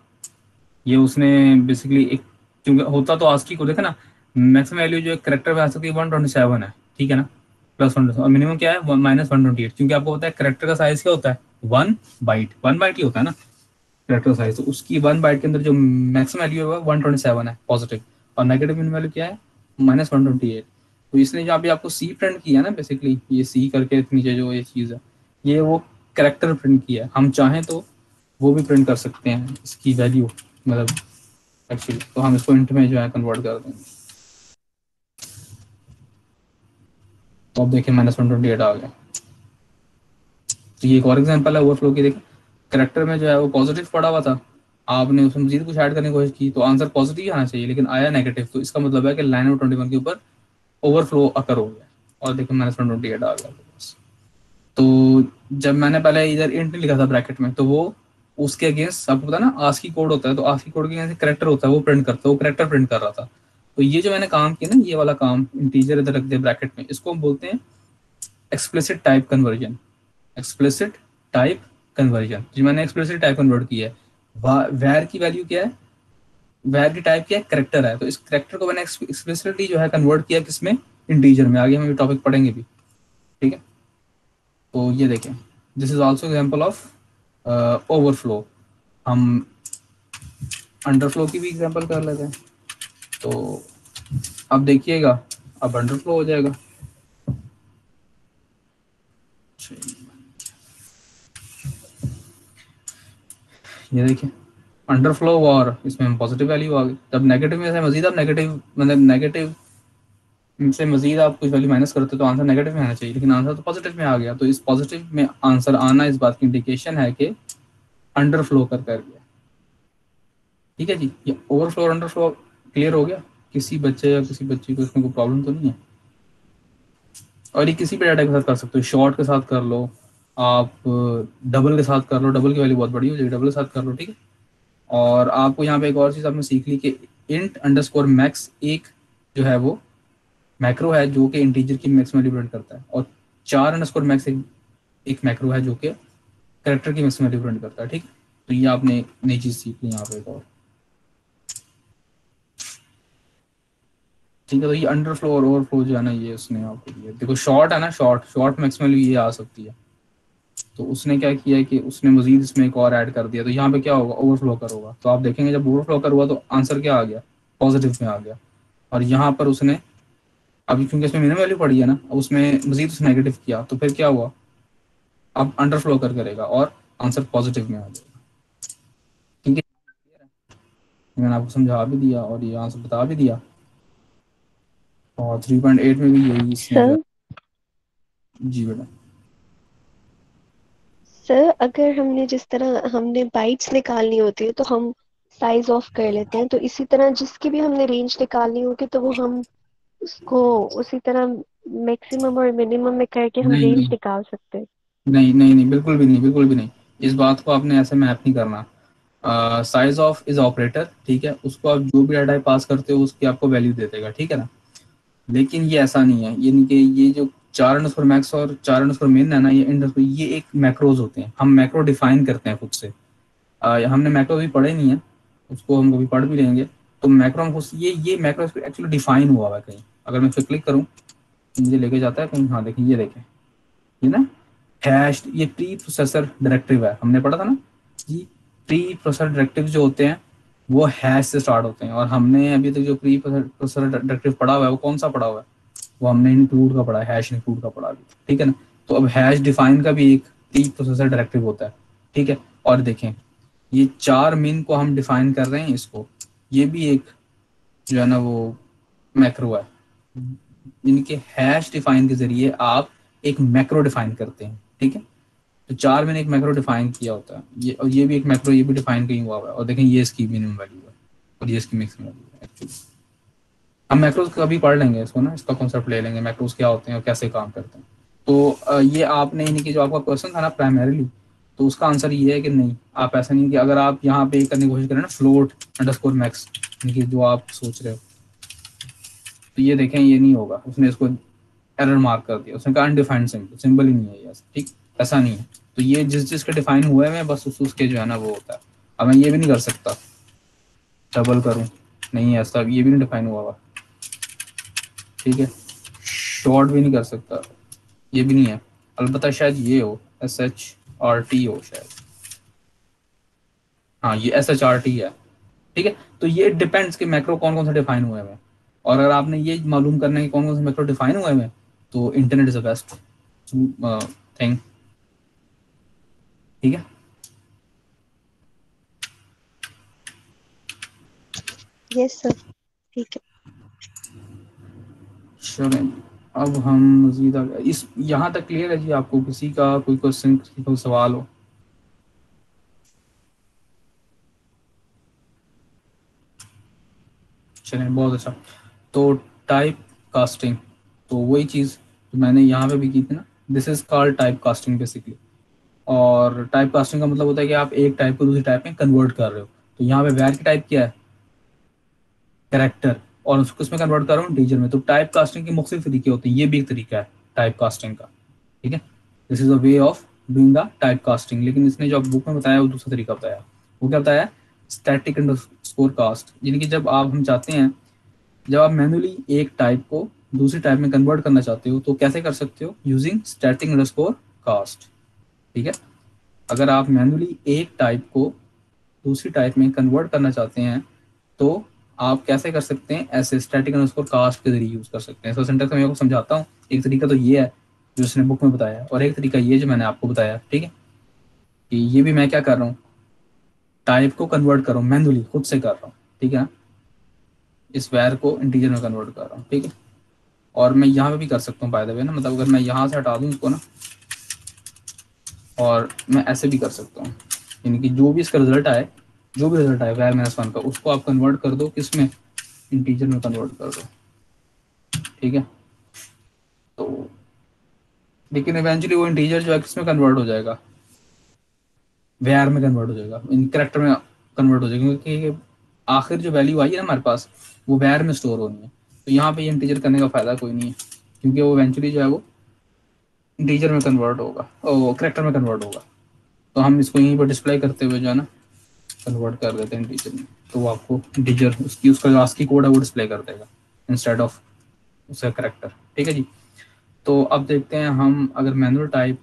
ये उसने बेसिकली एक, क्योंकि होता तो आस्की को देखा ना, मैक्सिमम वैल्यू जो करेक्टर में आ सकती है 127 है, ठीक है ना, +1, और मिनिमम क्या है -128, क्योंकि आपको पता है करेक्टर का साइज क्या होता है, 1 बाइट ही होता है ना करेक्टर साइज। तो उसकी 1 बाइट के अंदर जो मैक्सिमम वैल्यू है 127 है पॉजिटिव, और नेगेटिव मिनिमम वैल्यू क्या है, -128। तो इसने जो अभी आपको सी प्रिंट किया ना, बेसिकली ये सी करके नीचे जो ये चीज़ है, ये वो करेक्टर प्रिंट किया है। हम चाहें तो वो भी प्रिंट कर सकते हैं इसकी वैल्यू, मतलब एक्चुअली तो हम इसको इंट में जो है कन्वर्ट कर देंगे। तो अब देखिए -128 आ गया। तो ये एक और एग्जांपल है ओवरफ्लो की। देखिए करेक्टर में जो है वो पॉजिटिव पड़ा हुआ था, आपने उसमें मजीद कुछ ऐड करने की कोशिश की तो आंसर पॉजिटिव ही आना चाहिए, लेकिन आया नेगेटिव। तो इसका मतलब है कि लाइन नंबर 21 के ऊपर ओवरफ्लो अकर हो गया, और देखिए -128 आ गया। तो जब मैंने पहले इधर इंट लिखा था ब्रैकेट में, तो वो उसके अगेंस्ट, आपको पता ना आस्की कोड होता है, तो आस्की कोड के अगेंस्ट करेक्टर होता है, वो प्रिंट करता है, वो करेक्टर प्रिंट कर रहा था। तो ये जो मैंने काम किया ना, ये वाला काम, इंटीजर इधर रख दिया ब्रैकेट में, इसको हम बोलते हैं explicit type conversion. Explicit type conversion, जो मैंने एक्सप्लिसिट टाइप कन्वर्ट किया है। वैर की वैल्यू क्या है, वैर की टाइप क्या है, करेक्टर है। तो इस करेक्टर को मैंने एक्सप्लिसिटली जो है कन्वर्ट किया किसमें, इंटीजर में। आगे हम ये टॉपिक पढ़ेंगे भी, ठीक है। तो ये देखें, this is also example of overflow. हम अंडरफ्लो की भी एग्जाम्पल कर लेते हैं। तो अब देखिएगा, अब अंडरफ्लो हो जाएगा। ये देखिए अंडरफ्लो हुआ और इसमें पॉजिटिव वैल्यू आ गई। जब नेगेटिव में से मजीद आप नेगेटिव, मतलब नेगेटिव से मजीद आप कुछ वैल्यू माइनस करते तो आंसर नेगेटिव में आना चाहिए, लेकिन आंसर तो पॉजिटिव में आ गया। तो इस पॉजिटिव में आंसर आना इस बात की इंडिकेशन है कि अंडरफ्लो कर गया। ठीक है जी, ये ओवरफ्लो और अंडरफ्लो क्लियर हो गया। किसी बच्चे या किसी बच्ची को इसमें कोई प्रॉब्लम तो नहीं है। और ये किसी भी डाटा के साथ कर सकते हो, शॉर्ट के साथ कर लो, आप डबल के साथ कर लो, डबल की वैल्यू बहुत बड़ी हो जाएगी, डबल के साथ कर लो। ठीक है, और आपको यहाँ पे एक और चीज़ आपने सीख ली कि इंट अंडरस्कोर मैक्स एक जो है वो मैक्रो है जो कि इंटीजर की मैक्स वैल्यू प्रिंट करता है, और चार अंडरस्कोर मैक्स एक मैक्रो है जो कि कैरेक्टर की मैक्स वैल्यू प्रिंट करता है। ठीक है, तो ये आपने एक नई चीज़ सीख ली यहाँ पे एक और। ठीक है, तो ये अंडरफ्लो और ओवरफ्लो जो है ना, ये उसने आपको दिया। देखो शॉर्ट है ना, शॉर्ट मैक्स वैल्यू ये आ सकती है, तो उसने क्या किया है कि उसने मजीद इसमें एक और ऐड कर दिया। तो यहाँ पे क्या होगा, ओवरफ्लो कर होगा। तो आप देखेंगे जब ओवरफ्लो कर हुआ तो आंसर क्या आ गया, पॉजिटिव में आ गया। और यहाँ पर उसने अभी क्योंकि इसमें मिनिमम वैल्यू पड़ी है ना, उसमें मजीद उसने नेगेटिव किया, तो फिर क्या हुआ, अब अंडरफ्लो कर करेगा और आंसर पॉजिटिव में आ जाएगा। ठीक है, मैंने आपको समझा भी दिया और ये आंसर बता भी दिया। और 3.8 में भी यही इसने जो सर जी बेटा। सर अगर हमने जिस तरह हमने बाइट्स निकालनी होती है तो हम साइज ऑफ कर लेते हैं, तो इसी तरह जिसकी भी हमने रेंज निकालनी होगी तो वो हम उसको उसी तरह मैक्सिमम और मिनिमम में करके हम नहीं रेंज नहीं निकाल सकते हैं। नहीं नहीं नहीं, बिल्कुल भी नहीं, बिल्कुल भी नहीं। इस बात को आपने ऐसे मैप नहीं करना। साइज ऑफ इज ऑपरेटर, ठीक है, उसको आप जो भी डाटा पास करते हो उसकी आपको वैल्यू दे देगा। ठीक है ना, लेकिन ये ऐसा नहीं है। ये नहीं कि ये जो चार अंडरस्कोर मैक्स और चार अंडरस्कोर मिन है ना, ये अंडरस्कोर ये एक मैक्रोज होते हैं। हम मैक्रो डिफाइन करते हैं खुद से। हमने मैक्रो भी पढ़े नहीं है, उसको हम कभी पढ़ भी लेंगे। तो मैक्रो हम ये मैक्रो एक्चुअली डिफाइन हुआ हुआ है कहीं। अगर मैं फिर क्लिक करूँ तो मुझे लेके जाता है कहीं। हाँ देखें, ये देखें, ये ना हैश, ये प्री प्रोसेसर डायरेक्टिव है, हमने पढ़ा था ना जी। प्री प्रोसेसर डायरेक्टिव जो होते हैं वो हैश से स्टार्ट होते हैं, और हमने अभी तक जो प्री प्रोसेसर डायरेक्टिव पढ़ा हुआ है वो कौन सा पढ़ा हुआ है, वो हमने इंक्लूड का पढ़ा है, हैश इंक्लूड का पढ़ा है। ठीक है ना, तो अब हैश डिफाइन का भी एक प्री प्रोसेसर डायरेक्टिव होता है। ठीक है, और देखें ये चार मिन को हम डिफाइन कर रहे हैं, इसको ये भी एक जो है ना वो मैक्रो है। इनके हैश डिफाइन के जरिए आप एक मैक्रो डिफाइन करते हैं। ठीक है, तो चार मैंने एक मैक्रो डिफाइन किया होता है, ये और ये भी एक मैक्रो, ये भी डिफाइन कहीं हुआ है। और देखें ये इसकी मिनिमम वैल्यू है और ये इसकी मैक्सिमम वैल्यू है। एक्चुअली हम मैक्रोज कभी पढ़ लेंगे इसको ना, इसका कॉन्सेप्ट ले लेंगे, मैक्रोज क्या होते हैं और कैसे काम करते हैं। तो ये आपने यानी कि जो आपका क्वेश्चन था ना प्राइमरीली, तो उसका आंसर ये है कि नहीं, आप ऐसा नहीं कि अगर आप यहाँ पे करने की कोशिश करें ना फ्लोट अंडरस्कोर मैक्स, यानी कि जो आप सोच रहे हो, तो ये देखें ये नहीं होगा। उसने इसको एरर मार्क कर दिया, उसने कहा अनडिफाइंड सिंबल, सिंबल ही नहीं है ये। ठीक, ऐसा नहीं है। तो ये जिस जिसके डिफाइन हुए हैं बस उसके जो है ना वो होता है। अब मैं ये भी नहीं कर सकता, डबल करूं, नहीं ऐसा, ये भी नहीं डिफाइन हुआ हुआ। ठीक है, शॉर्ट भी नहीं कर सकता, ये भी नहीं है। अलबत्ता शायद ये हो, SHRT हो शायद, हाँ ये SHRT है। ठीक है, तो ये डिपेंड्स कि मैक्रो कौन कौन से डिफाइन हुए हैं। और अगर आपने ये मालूम करना है कि कौन कौन से मैक्रो डिफाइन हुए हैं, तो internet is the best thing. ठीक है, यस सर, ठीक है। चलें अब हम मजीद इस यहाँ तक क्लियर है जी? आपको किसी का कोई क्वेश्चन, किसी कोई सवाल हो? चलें, बहुत अच्छा। तो टाइप कास्टिंग, तो वही चीज़ जो मैंने यहाँ पे भी की थी ना, this is called type casting basically. और टाइप कास्टिंग का मतलब होता है कि आप एक टाइप को दूसरी टाइप में कन्वर्ट कर रहे हो। तो यहाँ पे वैर की टाइप क्या है, कैरेक्टर, और उसको उसमें कन्वर्ट कर रहा हूँ इंटीजर में। तो टाइप कास्टिंग के मुख्तलिफ तरीके होते हैं, ये भी एक तरीका है टाइप कास्टिंग का। ठीक है, this is a way of doing the type casting. लेकिन इसने जो बुक में बताया वो दूसरा तरीका बताया। वो क्या बताया, स्टैटिक अंडरस्कोर कास्ट, यानी कि जब आप हम चाहते हैं, जब आप मैन्युअली एक टाइप को दूसरी टाइप में कन्वर्ट करना चाहते हो तो कैसे कर सकते हो, यूजिंग स्टैटिक अंडरस्कोर कास्ट। ठीक है, अगर आप मैन्युअली एक टाइप को दूसरी टाइप में कन्वर्ट करना चाहते हैं तो आप कैसे कर सकते हैं, ऐसे स्टैटिक अंडरस्कोर कास्ट के जरिए यूज कर सकते हैं। इसका सिंटैक्स मैं आपको समझाता हूँ। एक तरीका तो ये है जो उसने बुक में बताया, और एक तरीका ये जो मैंने आपको बताया। ठीक है, कि ये भी मैं क्या कर रहा हूँ, टाइप को कन्वर्ट कर रहा हूँ, मैन्युअली खुद से कर रहा हूँ। ठीक है, इस वैर को इंटीजर में कन्वर्ट कर रहा हूँ। ठीक है, और मैं यहाँ पे भी कर सकता हूँ बाय द वे ना, मतलब अगर मैं यहाँ से हटा दूँ इसको ना, और मैं ऐसे भी कर सकता हूँ, यानी कि जो भी इसका रिजल्ट आए, जो भी रिजल्ट आए var -1 का, उसको आप कन्वर्ट कर दो किसमें, इंटीजर में कन्वर्ट कर दो, ठीक है। तो लेकिन इवेंचुअली वो इंटीजर जो है किसमें कन्वर्ट हो जाएगा, var में कन्वर्ट हो जाएगा, इन कैरेक्टर में कन्वर्ट हो जाएगा, क्योंकि आखिर जो वैल्यू आई है ना हमारे पास वो var में स्टोर होनी है। तो यहाँ पे ये इंटीजर करने का फायदा कोई नहीं है, क्योंकि वो इवेंचुअली जो है वो इंटीजर में कन्वर्ट होगा, वो कैरेक्टर में कन्वर्ट होगा। तो हम इसको यहीं पर डिस्प्ले करते हुए जो है ना कन्वर्ट कर देते हैं इंटीजर में, तो वो आपको इंटीजर उसका जो आस्की कोड है वो डिस्प्ले कर देगा इंस्टेड ऑफ उसका कैरेक्टर, ठीक है जी। तो अब देखते हैं हम अगर मैनुअल टाइप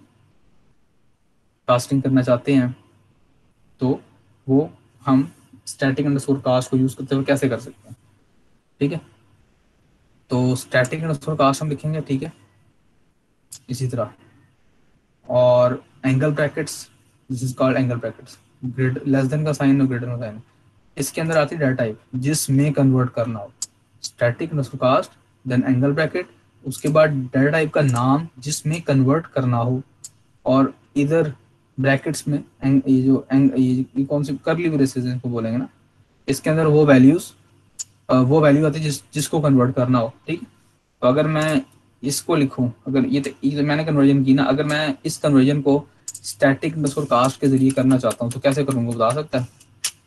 कास्टिंग करना चाहते हैं तो वो हम स्टैटिक अंडरस्कोर कास्ट को यूज करते हुए कैसे कर सकते हैं, ठीक है। तो स्टैटिक अंडरस्कोर कास्ट हम लिखेंगे, ठीक है, इसी तरह, और angle brackets, this is called angle brackets, grade less than का साइन और ग्रेटर का साइन, इसके अंदर आती है डाटा टाइप जिसमें कन्वर्ट करना हो, static underscore cast, then angle bracket, उसके बाद डाटा टाइप का नाम जिसमें कन्वर्ट करना हो, और इधर ब्रैकेट्स में ये जो ये कौन सी करली ब्रेसेस इनको बोलेंगे ना, इसके अंदर वो वैल्यूज वो वैल्यू आती है जिसको कन्वर्ट करना हो, ठीक। तो अगर मैं इसको लिखूं, अगर ये मैंने कन्वर्जन की ना, अगर मैं इस कन्वर्जन को स्टैटिक अंडरस्कोर कास्ट के जरिए करना चाहता हूँ तो कैसे करूँगा बता सकता है,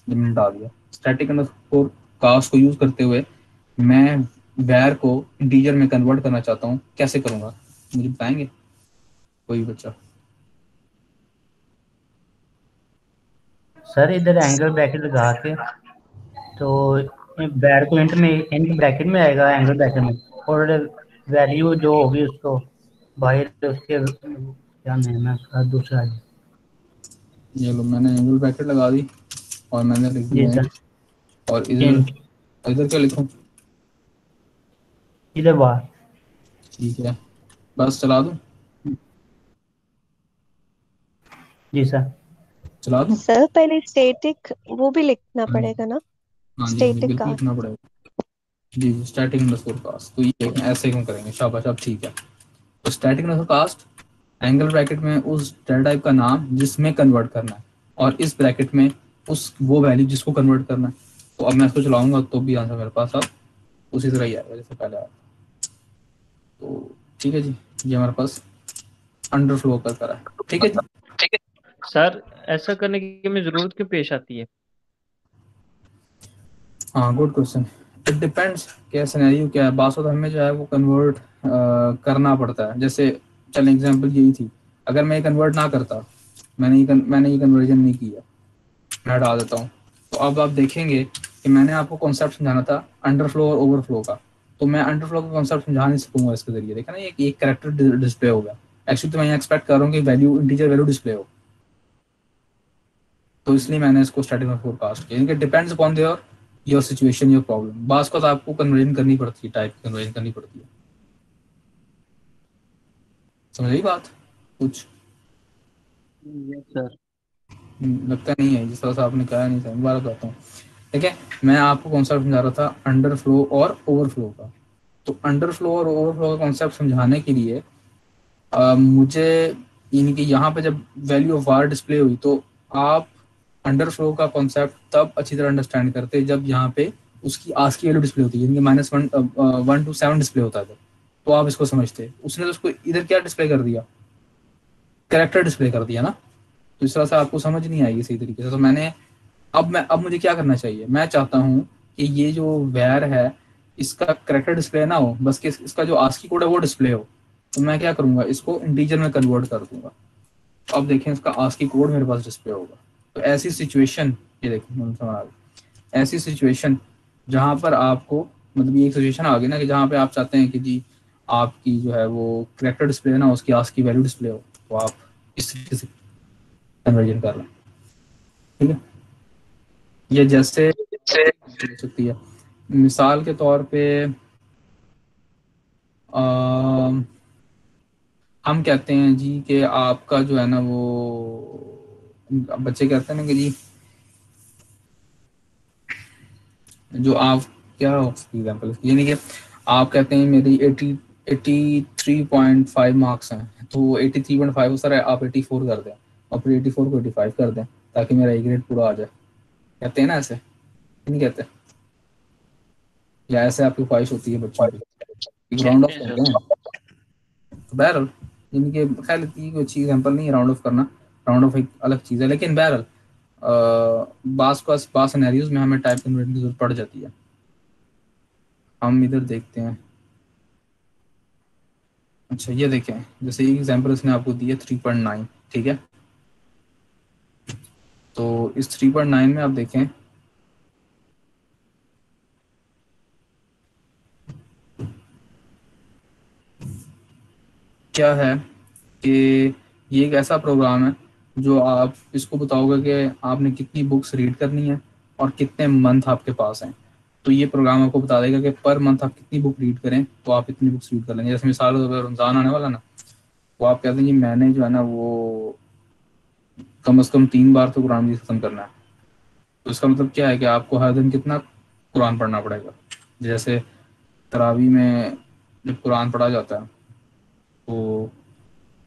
जब मैंने डाल दिया स्टैटिक अंडरस्कोर कास्ट को यूज करते हुए मैं var को इंटीजर में कन्वर्ट करना चाहता हूँ, कैसे करूँगा मुझे बताएंगे कोई बच्चा। सर इधर एंगल ब्रैकेट लगा के, तो var को इंट ब्रैकेट में आएगा एंगल ब्रैकेट में, और वैल्यू जो होगी उसको बाहर उसके क्या नाम है उसका दूसरा, ये लो मैंने एंगल ब्रैकेट लगा दी और मैंने लिख जी दिया सर, int, और इधर इंट इधर क्या लिखूं, इधर बाहर, ठीक है, बस चला दूं, जी सर। चला दूं। सर पहले स्टैटिक वो भी लिखना हाँ पड़ेगा ना, हाँ जी हाँ जी स्टैटिक बिल्कुल का। लिखना पड़ेगा जी जी, स्टैटिक अंडरस्कोर कास्ट, तो ये ऐसे क्यों करेंगे, शाबाश आप, ठीक है। तो static underscore cast angle bracket में उस डाटा टाइप का नाम जिसमें कन्वर्ट करना है, और इस ब्रैकेट में उस वो वैल्यू जिसको कन्वर्ट करना है। तो अब मैं इसको चलाऊंगा तो भी आंसर मेरे पास अब उसी तरह ही आएगा जैसे पहले आया। तो ठीक है जी, ये हमारे पास अंडरफ्लो कर रहा है, ठीक है जी। सर ऐसा करने की हमें जरूरत क्यों पेश आती है? हाँ गुड क्वेश्चन, इट डिपेंड्स क्या सिनेरियो क्या है, बात हमें जो है वो कन्वर्ट करना पड़ता है। जैसे चल एग्जांपल यही थी, अगर मैं ये कन्वर्ट ना करता, मैंने ये कन्वर्जन नहीं किया, मैं हटा देता हूँ, तो अब आप देखेंगे कि मैंने आपको कॉन्सेप्ट समझाना था अंडरफ्लो और ओवरफ्लो का, तो मैं अंडरफ्लो का कॉन्सेप्ट समझा नहीं सकूंगा इसके जरिए, देखा ना एक कैरेक्टर डिस्प्ले हो गया, एक्चुअली तो मैं एक्सपेक्ट कर रहा हूँ कि वैल्यू इंटीजर वैल्यू डिस्प्ले हो, तो इसलिए मैंने इसको स्टार्टिंग में फोरकास्ट किया, इनके depends upon your situation your problem, बास को तो आपको कन्वर्जन करनी पड़ती है, टाइप कन्वर्जन करनी पड़ती है, समझ आई बात कुछ, यस सर। लगता नहीं है जिस तरह से आपने कहा, नहीं था, दोबारा बताता हूँ, ठीक है। मैं आपको कॉन्सेप्ट समझा रहा था अंडरफ्लो और ओवरफ्लो का, तो अंडरफ्लो और ओवरफ्लो का कॉन्सेप्ट समझाने के लिए मुझे यानी कि यहाँ पे जब वैल्यू ऑफ वार डिस्प्ले हुई, तो आप अंडरफ्लो का कॉन्सेप्ट तब अच्छी तरह अंडरस्टैंड करते जब यहाँ पे उसकी आस्क की वैल्यू डिस्प्ले होती है, यानी कि -1 to 7 डिस्प्ले होता है, तो आप इसको समझते, उसने तो उसको इधर क्या डिस्प्ले कर दिया, कैरेक्टर डिस्प्ले कर दिया ना, तो इस तरह से आपको समझ नहीं आएगी सही तरीके से। तो मैंने अब मुझे क्या करना चाहिए, मैं चाहता हूँ कि ये जो वैर है इसका करेक्टर डिस्प्ले ना हो, बस कि इसका जो आस्की कोड है वो डिस्प्ले हो, तो मैं क्या करूंगा, इसको इंटीजर में कन्वर्ट कर दूंगा, तो अब देखें इसका आस्की कोड मेरे पास डिस्प्ले होगा। तो ऐसी सिचुएशन, ये देखें ऐसी सिचुएशन जहाँ पर आपको, मतलब ये एक सिचुएशन आ गई ना कि जहाँ पे आप चाहते हैं कि जी आपकी जो है वो करेक्टर डिस्प्ले ना उसकी आस्की वैल्यू डिस्प्ले हो, तो आप इस तरीके से कन्वर्जन कर लें, ठीक है। ये जैसे हो सकती है, मिसाल के तौर पे हम कहते हैं जी कि आपका जो है ना वो, बच्चे कहते हैं ना कि जी जो आप क्या हो एग्जाम्पल, यानी कि आप कहते हैं मेरी 83.5 मार्क्स हैं, तो 83.5 सर आप 84 कर दें और फिर 84 को 85 कर दें ताकि मेरा ए ग्रेड पूरा आ जाए। कहते हैं ना ऐसे, नहीं कहते? या ऐसे आपकी ख्वाहिश होती है बच्चों की, एक राउंड ऑफ करते हैं। तो बहरहाल इनके खैर इतनी कोई अच्छी एग्जाम्पल नहीं है राउंड ऑफ करना, राउंड ऑफ एक अलग चीज़ है, लेकिन बहरहाल बास सिनेरियोज में हमें टाइप कन्वर्जन की जरूरत पड़ जाती है। हम इधर देखते हैं। अच्छा ये देखें, जैसे एक एग्जाम्पल इसने आपको दी है 3.9, ठीक है। तो इस 3.9 में आप देखें क्या है कि ये एक ऐसा प्रोग्राम है जो आप इसको बताओगे कि आपने कितनी बुक्स रीड करनी है और कितने मंथ आपके पास हैं। तो ये प्रोग्राम आपको बता देगा कि पर मंथ आप कितनी बुक रीड करें तो आप इतनी बुक्स रीड कर लेंगे। जैसे मिसाल रमज़ान आने वाला ना, तो आप कहते हैं कि मैंने जो है ना वो कम से कम 3 बार तो कुरान मजीद ख़त्म करना है। तो इसका मतलब क्या है कि आपको हर दिन कितना कुरान पढ़ना पड़ेगा। जैसे तरावी में जब कुरान पढ़ा जाता है तो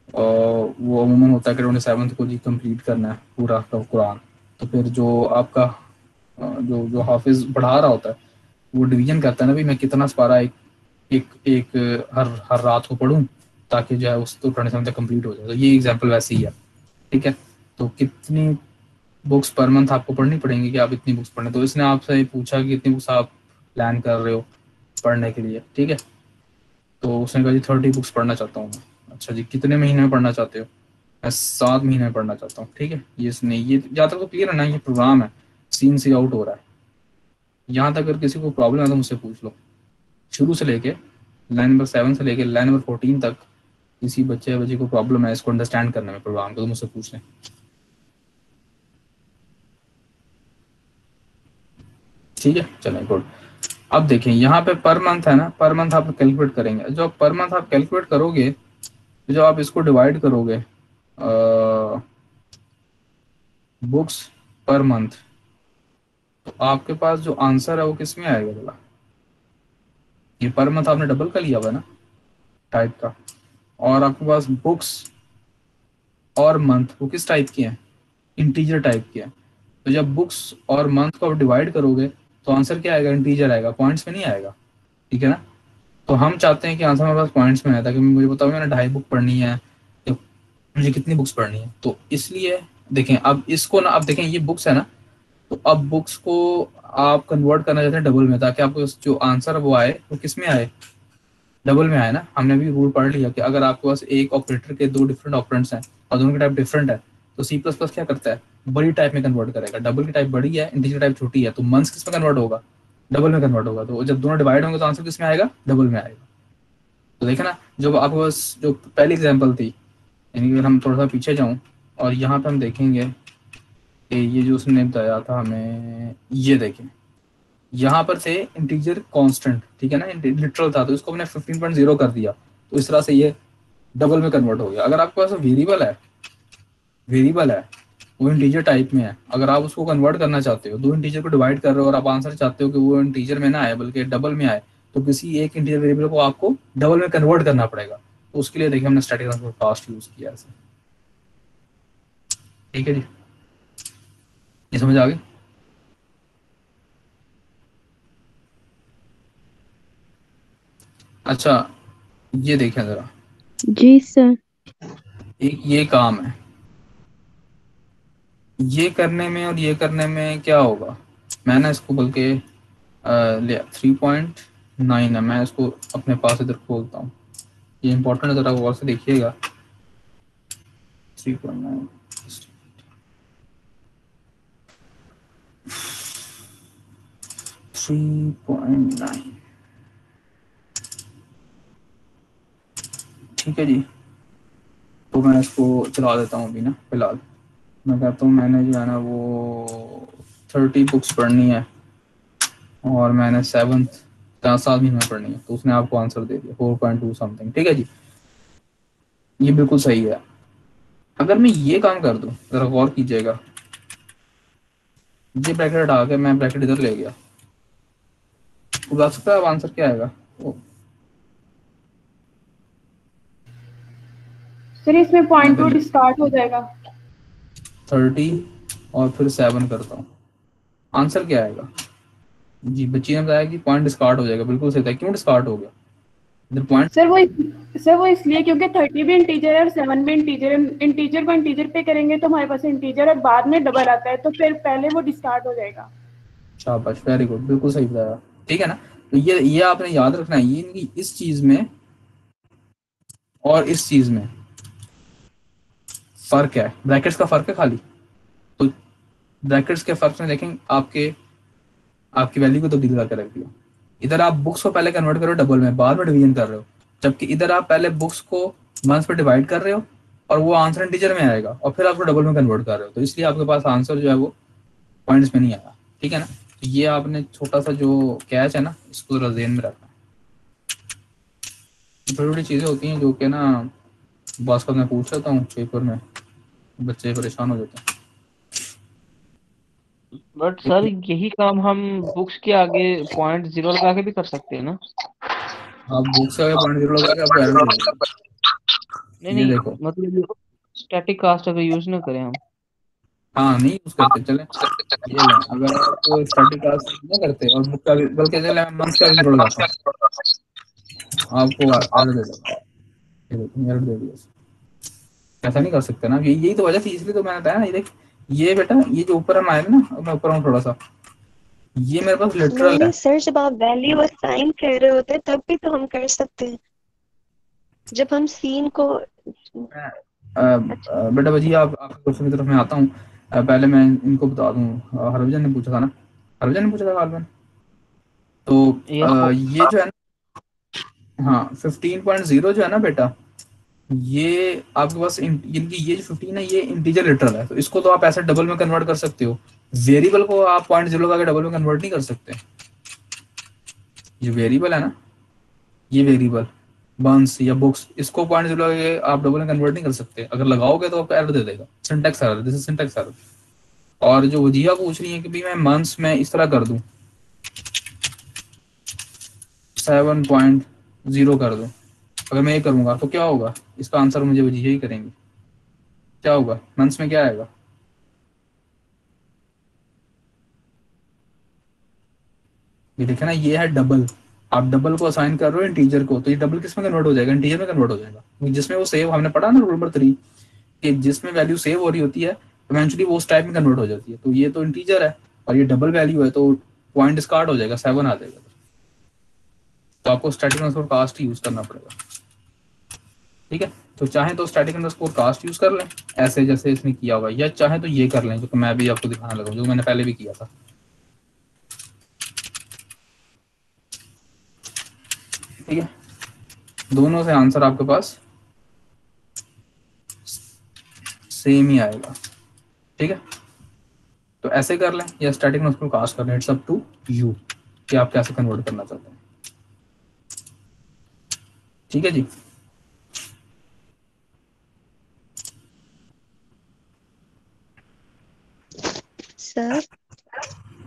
वो अमूमन होता है कि 27 को जी कंप्लीट करना है पूरा का कुरान। तो फिर जो आपका जो जो हाफिज पढ़ा रहा होता है वो डिवीजन करता है ना, भी मैं कितना पारा एक एक एक हर हर रात को पढूं ताकि जो है उस तो 27 तक कंप्लीट हो जाए। तो ये एग्जांपल वैसे ही है, ठीक है। तो कितनी बुक्स पर मंथ आपको पढ़नी पड़ेंगी कि आप इतनी बुक्स पढ़ें। तो इसने आपसे पूछा कि कितनी बुक्स आप प्लान कर रहे हो पढ़ने के लिए, ठीक है। तो उसने कहा जी 30 बुक्स पढ़ना चाहता हूँ मैं। अच्छा जी, कितने महीने में पढ़ना चाहते हो? मैं 7 महीने में पढ़ना चाहता हूँ, ठीक है। ये इसने ये जहाँ तक तो क्लियर है ना, ये प्रोग्राम है, सीन से आउट हो रहा है। यहाँ तक अगर किसी को प्रॉब्लम है तो मुझसे पूछ लो। शुरू से लेके लाइन नंबर 7 से लेके लाइन नंबर 14 तक किसी बच्चे को प्रॉब्लम है इसको अंडरस्टैंड करने में प्रोग्राम को, तो मुझसे पूछ लें। ठीक है, चलें गुड। अब देखें यहाँ पे पर मंथ है ना, पर मंथ आप कैलकुलेट करेंगे। जो पर मंथ आप कैलकुलेट करोगे, जो आप इसको डिवाइड करोगे बुक्स पर मंथ, तो आपके पास जो आंसर है वो किस में आएगा बोला? ये पर मंथ आपने डबल का लिया हुआ है ना टाइप का, और आपके पास बुक्स और मंथ वो किस टाइप की है? इंटीजर टाइप की है। तो जब बुक्स और मंथ को आप डिवाइड करोगे तो आंसर क्या आएगा? इंटीजर आएगा, पॉइंट्स में नहीं आएगा, ठीक है ना। तो हम चाहते हैं कि आंसर हमारे पास पॉइंट्स में आए ताकि मुझे बताओ मैंने 2.5 बुक पढ़नी है तो मुझे कितनी बुक्स पढ़नी है। तो इसलिए देखें अब इसको ना, अब देखें ये बुक्स है ना, तो अब बुक्स को आप कन्वर्ट करना चाहते हैं डबल में ताकि आपको जो आंसर वो आए वो किस में आए? डबल में आए ना। हमने भी रूल पढ़ लिया कि अगर आपके पास एक ऑपरेटर के 2 डिफरेंट ऑपरेंड्स हैं और दोनों के टाइप डिफरेंट है तो सी प्लस प्लस क्या करता है? बड़ी टाइप में कन्वर्ट करेगा। डबल की टाइप बड़ी है, इंटीजर टाइप छोटी है, तो मंथ्स किस में कन्वर्ट होगा? डबल में कन्वर्ट होगा। तो जब दोनों डिवाइड होंगे तो आंसर किस में आएगा? डबल में आएगा। तो देखा ना, जो आपके पास जो पहली एग्जाम्पल थी, यानी अगर हम थोड़ा सा पीछे जाऊं और यहाँ पे हम देखेंगे कि ये जो उसने बताया था हमें, ये देखें यहाँ पर थे इंटीजर कांस्टेंट, ठीक है ना, लिटरल था तो इसको हमने 15.0 कर दिया, तो इस तरह से ये डबल में कन्वर्ट हो गया। अगर आपके पास वेरिएबल है वो इंटीजर टाइप में है, अगर आप उसको कन्वर्ट करना चाहते हो, 2 इंटीजर को डिवाइड कर रहे हो और आप आंसर चाहते हो कि वो इंटीजर में ना आए बल्कि डबल में आए, तो किसी एक इंटीजर वेरिएबल को आपको डबल में कन्वर्ट करना पड़ेगा। तो उसके लिए देखिए हमने स्टैटिक ट्रांसफर फास्ट यूज किया ऐसे, ठीक है जी, ये समझ आ गई? अच्छा ये देखें जरा, जी सर। एक ये काम है, ये करने में और ये करने में क्या होगा? मैंने इसको बल्कि 3.9 है, मैं इसको अपने पास इधर खोलता हूँ, ये इंपॉर्टेंट है, जरा गौर से देखिएगा। 3.9 3.9 ठीक है जी। तो मैं इसको चला देता हूँ अभी ना, फिलहाल मैं कहता हूँ मैंने जो है ना वो 30 बुक्स पढ़नी है और मैंने 7 महीने में पढ़नी है, तो उसने आपको आंसर दे दिया 4.2 समथिंग, ठीक है जी, ये बिल्कुल सही है। अगर मैं ये काम कर दूं, जरा गौर कीजिएगा, ये ब्रैकेट हटा के मैं ब्रैकेट इधर ले गया, तो बता सकता है अब आंसर क्या आएगा? सर इसमें पॉइंट टू पहले डिस्कार्ड हो जाएगा। 30 और फिर 7 करता हूँ, आंसर क्या आएगा? जी बच्ची ने बताया कि पॉइंट डिस्कार्ड हो जाएगा, बिल्कुल सही था। क्यों डिस्कार्ड हो गया इधर पॉइंट? सर वो इसलिए क्योंकि 30 भी इंटीजर है और 7 भी इंटीजर है। इंटीजर को इंटीजर पे करेंगे तो हमारे पास इंटीजर और बाद में डबल आता है, तो फिर पहले वो डिस्कार्ड हो जाएगा। शाबाश, वेरी गुड, बिल्कुल सही बताया। ठीक है ना, तो ये आपने याद रखना है, ये इनकी इस चीज में और इस चीज में फर्क है, ब्रैकेट्स का फर्क है खाली। तो ब्रैकेट्स के फर्क में देखें, आपकी वैल्यू को तब्दील करके रख दिया। इधर आप बुक्स को पहले कन्वर्ट करो डबल में, बाद में डिवीजन कर रहे हो, जबकि इधर आप पहले बुक्स को मंथ्स पे डिवाइड कर रहे हो और वो आंसर इंटीजर में आएगा और फिर आपको डबल में कन्वर्ट कर रहे हो, तो इसलिए आपके पास आंसर जो है वो पॉइंट्स में नहीं आया। ठीक है ना, तो ये आपने छोटा सा जो कैच है ना, इसको जरा ज़हन में रखना। छोटी छोटी चीज़ें होती हैं जो कि ना बॉस का मैं पूछ लेता हूँ पेपर में, बच्चे परेशान हो जाते हैं। बट सर यही काम हम बुक्स के आगे पॉइंट 0 लगा के भी कर सकते हैं ना? आप बुक्स का पॉइंट 0 लगा के आपको एरर देगा। नहीं ये नहीं, देखो, मतलब स्टैटिक कास्ट अगर यूज ना करें हम। हाँ नहीं यूज करते, चले ये लें, अगर आप स्टैटिक क्लास नहीं करते और बुक का भी, बल्कि चले मंथ का भी 0 लगाता हूँ, आपको एरर दे देगा। ये देखो एरर दे दिया। ऐसा नहीं कर सकते ना, यही तो वजह थी, इसलिए तो मैंने बताया ना। ये देख, ये बेटा, ये जो ऊपर हम आए ना, मैं ऊपर हूँ थोड़ा सा, ये मेरे पास लिटरल है। नहीं सर, जब आप वैल्यू असाइन कर रहे होते तब भी तो हम कर सकते हैं, जब हम सीन को। बेटा बजी, आपके क्वेश्चन की तरफ मैं आता हूँ। पहले मैं इनको बता दूँ, हरभजन ने पूछा था ना, हरभजन ने पूछा था काल में, तो ये जो है ना, हाँ 15.0 जो है ना बेटा, ये आपके पास इनकी ये जो 15 है ये इंटीजर लिटरल है, तो इसको तो आप ऐसे डबल में कन्वर्ट कर सकते हो। वेरिएबल को आप 0.0 लगा के डबल में कन्वर्ट नहीं कर सकते। ये वेरिएबल है ना, ये वेरिएबल बंस या बुक्स, इसको 0.0 लगा के आप डबल में कन्वर्ट नहीं कर सकते। अगर लगाओगे तो आपको एरर दे देगा, syntax error, this is syntax error. और जो वजीहा पूछ रही है कि भाई मैं मंथ्स में इस तरह कर दूं, 7.0 कर दूं, अगर मैं ये करूंगा तो क्या होगा? इसका आंसर मुझे वजीहा ही करेंगे। क्या होगा मंथ्स में, क्या आएगा? ये देखे ना, ये है डबल, आप डबल को असाइन कर रहे हो इंटीजर को, तो ये डबल किस में कन्वर्ट हो जाएगा? इंटीजर में कन्वर्ट हो जाएगा, जिसमें वो सेव, हमने पढ़ा ना रूल नंबर 3 कि जिसमें वैल्यू सेव हो रही होती है इवेंचुअली वो उस टाइप में कन्वर्ट हो जाती है। तो ये तो इंटीजर है और ये डबल वैल्यू है, तो पॉइंट डिस्कार्ड हो जाएगा, 7 आ जाएगा। तो आपको स्टैटिक अंडरस्कोर कास्ट यूज करना पड़ेगा। ठीक है, तो चाहे तो स्टैटिक अंडरस्कोर कास्ट यूज कर लें ऐसे जैसे इसने किया हुआ, या चाहे तो ये कर लें जो मैं भी आपको दिखाने लगा, जो मैंने पहले भी किया था। ठीक है, दोनों से आंसर आपके पास सेम ही आएगा। ठीक है, तो ऐसे कर लें या स्टैटिक अंडरस्कोर कास्ट कर लें, इट्स अप टू यू कि आप कैसे कन्वर्ट करना चाहते हैं। ठीक है जी, सर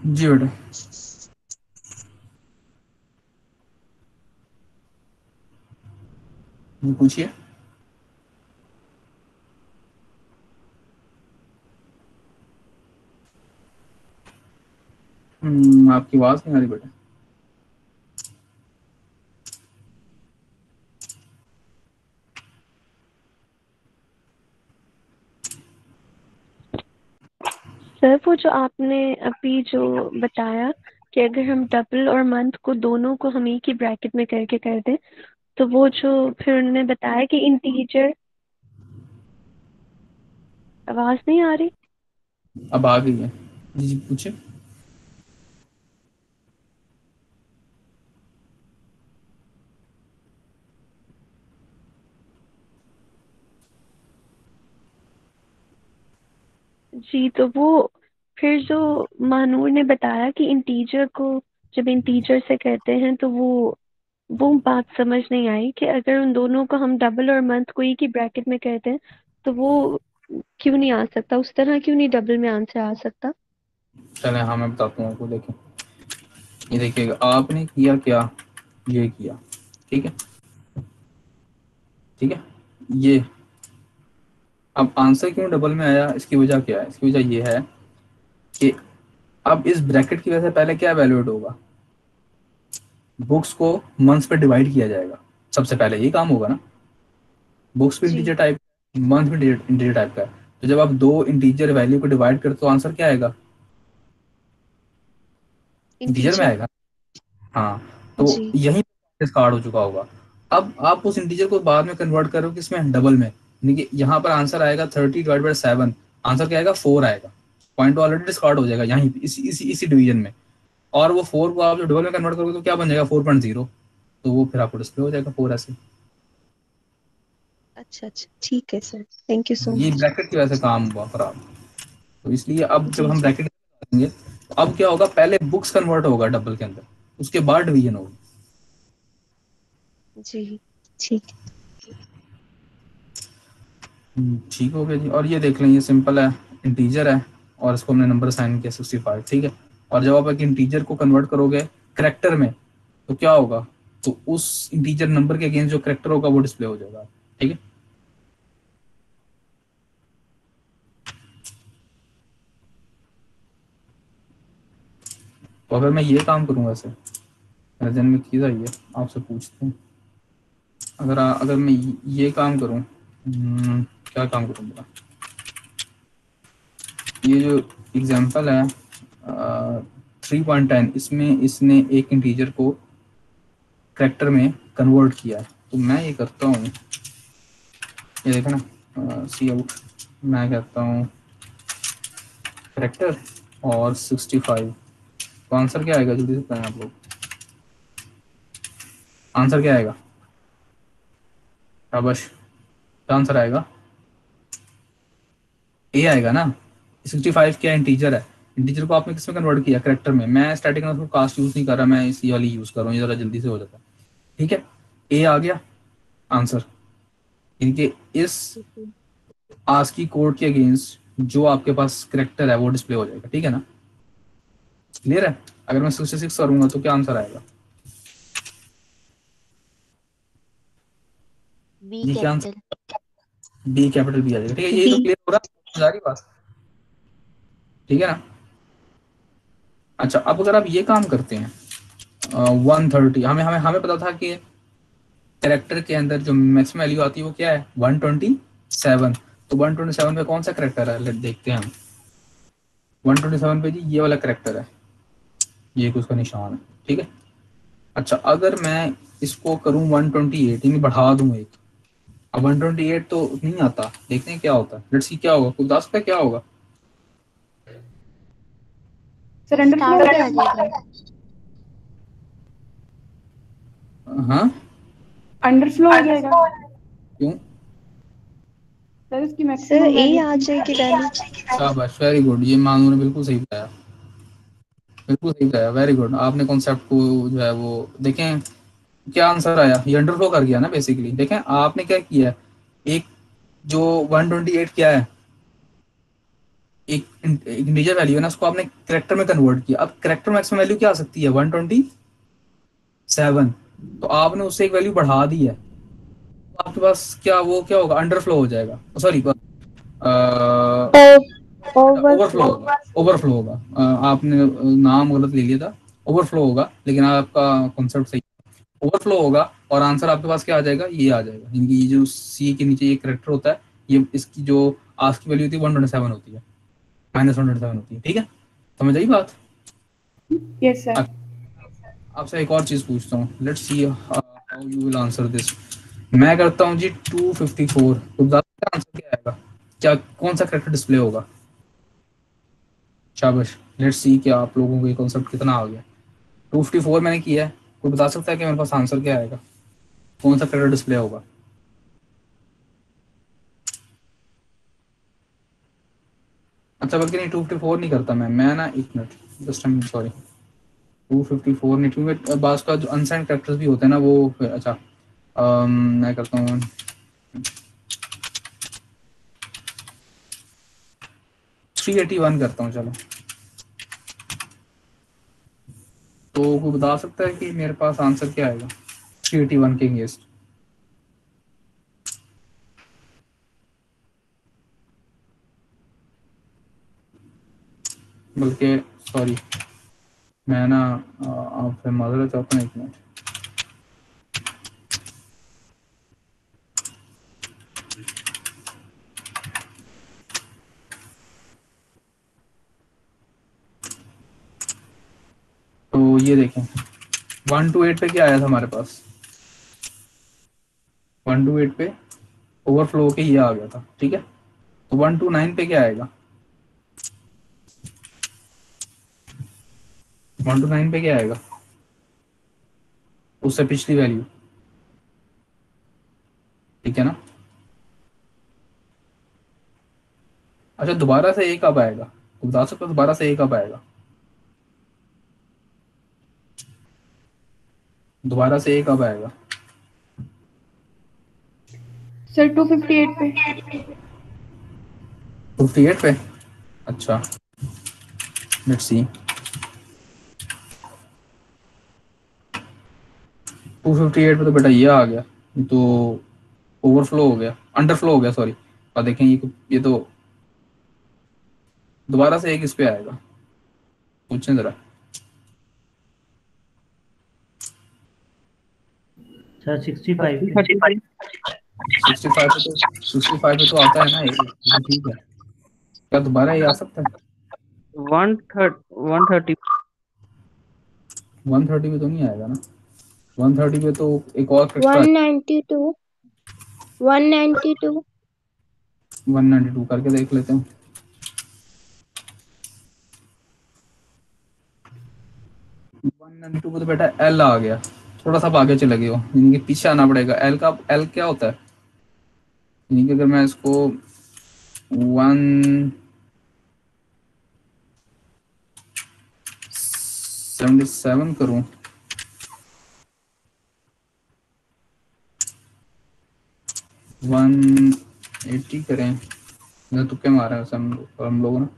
जी बेटा जी पूछिए। आपकी आवाज नहीं आ रही बेटा। सर वो जो आपने अभी जो बताया कि अगर हम डबल और मंथ को दोनों को हम एक ही ब्रैकेट में करके कर दें, तो वो जो फिर उन्होंने बताया कि इंटीजर। आवाज नहीं आ रही? अब आ गई है, जी जी पूछिए। जी, तो वो फिर जो महानूर ने बताया कि इंटीजर को जब इंटीजर से करते हैं तो वो बात समझ नहीं आई कि अगर उन दोनों को हम डबल और मंथ को एक ही ब्रैकेट में करते हैं तो वो क्यों नहीं आ सकता, उस तरह क्यों नहीं डबल में आंसर आ सकता? चले हाँ मैं बताता हूँ आपको, देखें ये देखिएगा, आपने किया क्या, ये किया, ठीक है, ठीक है, ये अब आंसर क्यों डबल में आया, इसकी वजह क्या है? इसकी वजह ये है कि अब इस ब्रैकेट की वजह से पहले क्या वैल्यूएट होगा, बुक्स को मंथ्स पे डिवाइड किया जाएगा, सबसे पहले ये काम होगा ना। बुक्स भी जी इंटीजर टाइप, मंथ भी इंटीजर टाइप का है, तो जब आप दो इंटीजर वैल्यू को डिवाइड करते हो आंसर क्या आएगा, इंटीजर में इंटीजर। आएगा। हाँ, तो जी यही डिस्कार्ड हो चुका होगा। अब आप उस इंटीजर को बाद में कन्वर्ट करो किसमें, डबल में, यानी कि यहाँ पर आंसर आएगा 30/7, आंसर क्या आएगा 4 आएगा, पॉइंट ऑलरेडी डिस्कार्ड हो जाएगा यहीं इसी डिवीजन में, और वो 4 को आप जो डबल में कन्वर्ट करोगे तो क्या बन जाएगा 4.0, तो वो फिर आपको डिस्प्ले हो जाएगा 4 ऐसे। अच्छा अच्छा ठीक है सर, थैंक यू सो ये मच। ब्रैकेट की वजह से काम हुआ खराब, तो इसलिए अब जब जी हम जी ब्रैकेट लगाएंगे तो अब क्या होगा, पहले बुक्स कन्वर्ट होगा डबल के अंदर, उसके बाद डिवीजन होगा। जी ठीक। ठीक हो गया जी। और ये देख लें, ये सिंपल है, इंटीजर है और इसको हमने नंबर साइन किया 65, ठीक है। और जब आप एक इंटीजर को कन्वर्ट करोगे करेक्टर में तो क्या होगा, तो उस इंटीजर नंबर के अगेंस्ट जो करेक्टर होगा वो डिस्प्ले हो जाएगा, ठीक है। तो अगर मैं ये काम करूँ, वैसे मेरे जन्म में चीज़ आई है, आपसे पूछते हैं, अगर मैं ये काम करूँ, क्या काम करूँ मेरा, ये जो एग्जांपल है 3.10, इसमें इसने एक इंटीजर को करेक्टर में कन्वर्ट किया है, तो मैं ये करता हूँ, ये देखो ना, सी आउट, मैं कहता हूँ करेक्टर और 65, तो आंसर क्या आएगा, जल्दी से बताएं आप लोग, आंसर क्या आएगा, शाबाश, क्या आंसर आएगा, ए आएगा ना। 65 क्या इंटीजर है, इंटीजर को आपने किस में कन्वर्ट किया, करेक्टर में। मैं स्टैटिक में कास्ट यूज नहीं कर रहा, मैं इसी वाली यूज कर रहा हूँ, ये जरा जल्दी से हो जाता है, ठीक है। ए आ गया आंसर, इनके इस आस्की कोड के अगेंस्ट जो आपके पास करेक्टर है वो डिस्प्ले हो जाएगा, ठीक है ना, क्लियर है। अगर मैं 66 करूंगा तो क्या आंसर आएगा, बी ये क्या answer, capital. B capital B आ जाएगा, ठीक है। ये तो बी। क्लियर हो रहा है, समझ आ रही बात, ठीक है ना। अच्छा, अब अगर आप ये काम करते हैं 130, हमें हमें हमें पता था कि कैरेक्टर के अंदर जो मैक्सिमम वैल्यू आती है वो क्या है 127, तो 127 पे कौन सा करेक्टर है, देखते हैं हम। 127 पे जी ये वाला करेक्टर है, ये उसका निशान है, ठीक है। अच्छा, अगर मैं इसको करूं 128, यानी बढ़ा दूं एक, अब 128 तो नहीं आता, देखते हैं क्या होता है, लेट्स सी क्या होगा, कोई बता सकता है क्या होगा। सर अंडरफ्लो स्टार्ट हो पे आ जाएगा। जाएगा। हाँ, अंडरफ्लो हो जाएगा क्यों, सर, इसकी सर मैक्सिमम ए वैल्यू। आ जाएगी वैल्यू। शाबाश, वेरी गुड, ये मानू ने बिल्कुल सही बताया, बिल्कुल सही बताया, वेरी गुड। आपने कॉन्सेप्ट को जो है वो देखें, क्या आंसर आया, ये अंडरफ्लो कर गया ना बेसिकली। देखें आपने क्या किया, एक जो 128 क्या है, एक इंटीजर वैल्यू है ना, उसको आपने करेक्टर में कन्वर्ट किया। अब करेक्टर मैक्सिमम वैल्यू क्या आ सकती है 127, तो आपने उससे एक वैल्यू बढ़ा दी है, तो आपके पास क्या वो क्या होगा, अंडरफ्लो हो जाएगा, सॉरी ओवरफ्लो होगा, ओवरफ्लो होगा। आपने नाम गलत ले लिया था, ओवरफ्लो होगा, लेकिन आपका कॉन्सेप्ट सही, ओवरफ्लो होगा और आंसर आपके पास क्या आ जाएगा, ये आ जाएगा, यानी कि ये जो सी के नीचे ये करेक्टर होता है, ये इसकी जो आस्क की वैल्यू होती है 127 होती है, -127 होती है, ठीक है, समझ आई बात। Yes sir. आपसे एक और चीज पूछता हूँ, let's see how you will answer this. मैं करता हूँ जी 254, तो बता आंसर क्या आएगा, क्या कौन सा करेक्टर डिस्प्ले होगा, शाबाश, लेट्स सी क्या आप लोगों को ये कॉन्सेप्ट कितना आ गया। 254 मैंने किया है, कोई बता सकता है कि मेरे पास आंसर क्या आएगा, कौन सा करेक्टर डिस्प्ले होगा। अच्छा, बल्कि नहीं 254 नहीं करता मैं ना, एक मिनट जस्ट सॉरी, 254 नहीं, क्योंकि बास का जो अनसाइंड कैरेक्टर्स भी होते हैं ना वो, अच्छा मैं करता हूँ 381 करता हूँ, चलो। तो कोई बता सकता है कि मेरे पास आंसर क्या आएगा 381 के अगेंस्ट। बल्कि सॉरी, मैं ना आपसे माजरत चाहता हूँ, 1 मिनट। तो ये देखें 1 to 8 पे क्या आया था हमारे पास, 1 to 8 पे ओवरफ्लो के ये आ गया था, ठीक है। तो 1 to 9 पे क्या आएगा, 1 to 9 पे क्या आएगा, उससे पिछली वैल्यू, ठीक है ना। अच्छा दोबारा से A कब आएगा, तो बता सकते हो दोबारा से A कब आएगा, दोबारा से A कब आएगा। सर 258 पे। 58 पे, अच्छा लेट्स सी। 258 पे तो बेटा ये आ गया, ये तो ओवरफ्लो हो गया, अंडरफ्लो हो गया सॉरी। और देखें ये तो दोबारा से एक इस पे आएगा, पूछें जरा। सर 65 पे। 65 पे तो 65 पे तो आता है ना ये, तो ठीक है। क्या दोबारा ये आ सकता है, 130 130 पे तो नहीं आएगा ना, 130 पे तो एक और एक्स्ट्रा 192 192 192 करके देख लेते हैं। 192 पे तो बेटा एल आ गया, थोड़ा सा आप आगे चले गए हो, यानी कि पीछे आना पड़ेगा। एल का एल क्या होता है, यानी कि अगर मैं इसको 177 करूं, 180 करें, मैं तुक्के मारे हैं वैसे हम लोग ना।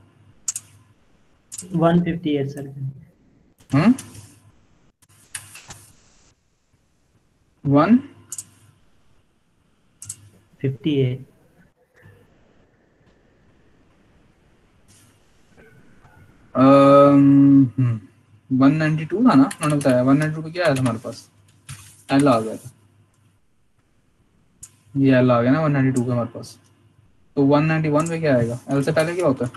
158 सर। 58 192 था ना उन्होंने बताया, 192 पे क्या आया था हमारे पास, एल आ गया था, ये एल आ गया ना 192 पे हमारे पास। तो 191 पे क्या आएगा, एल से पहले क्या होता है,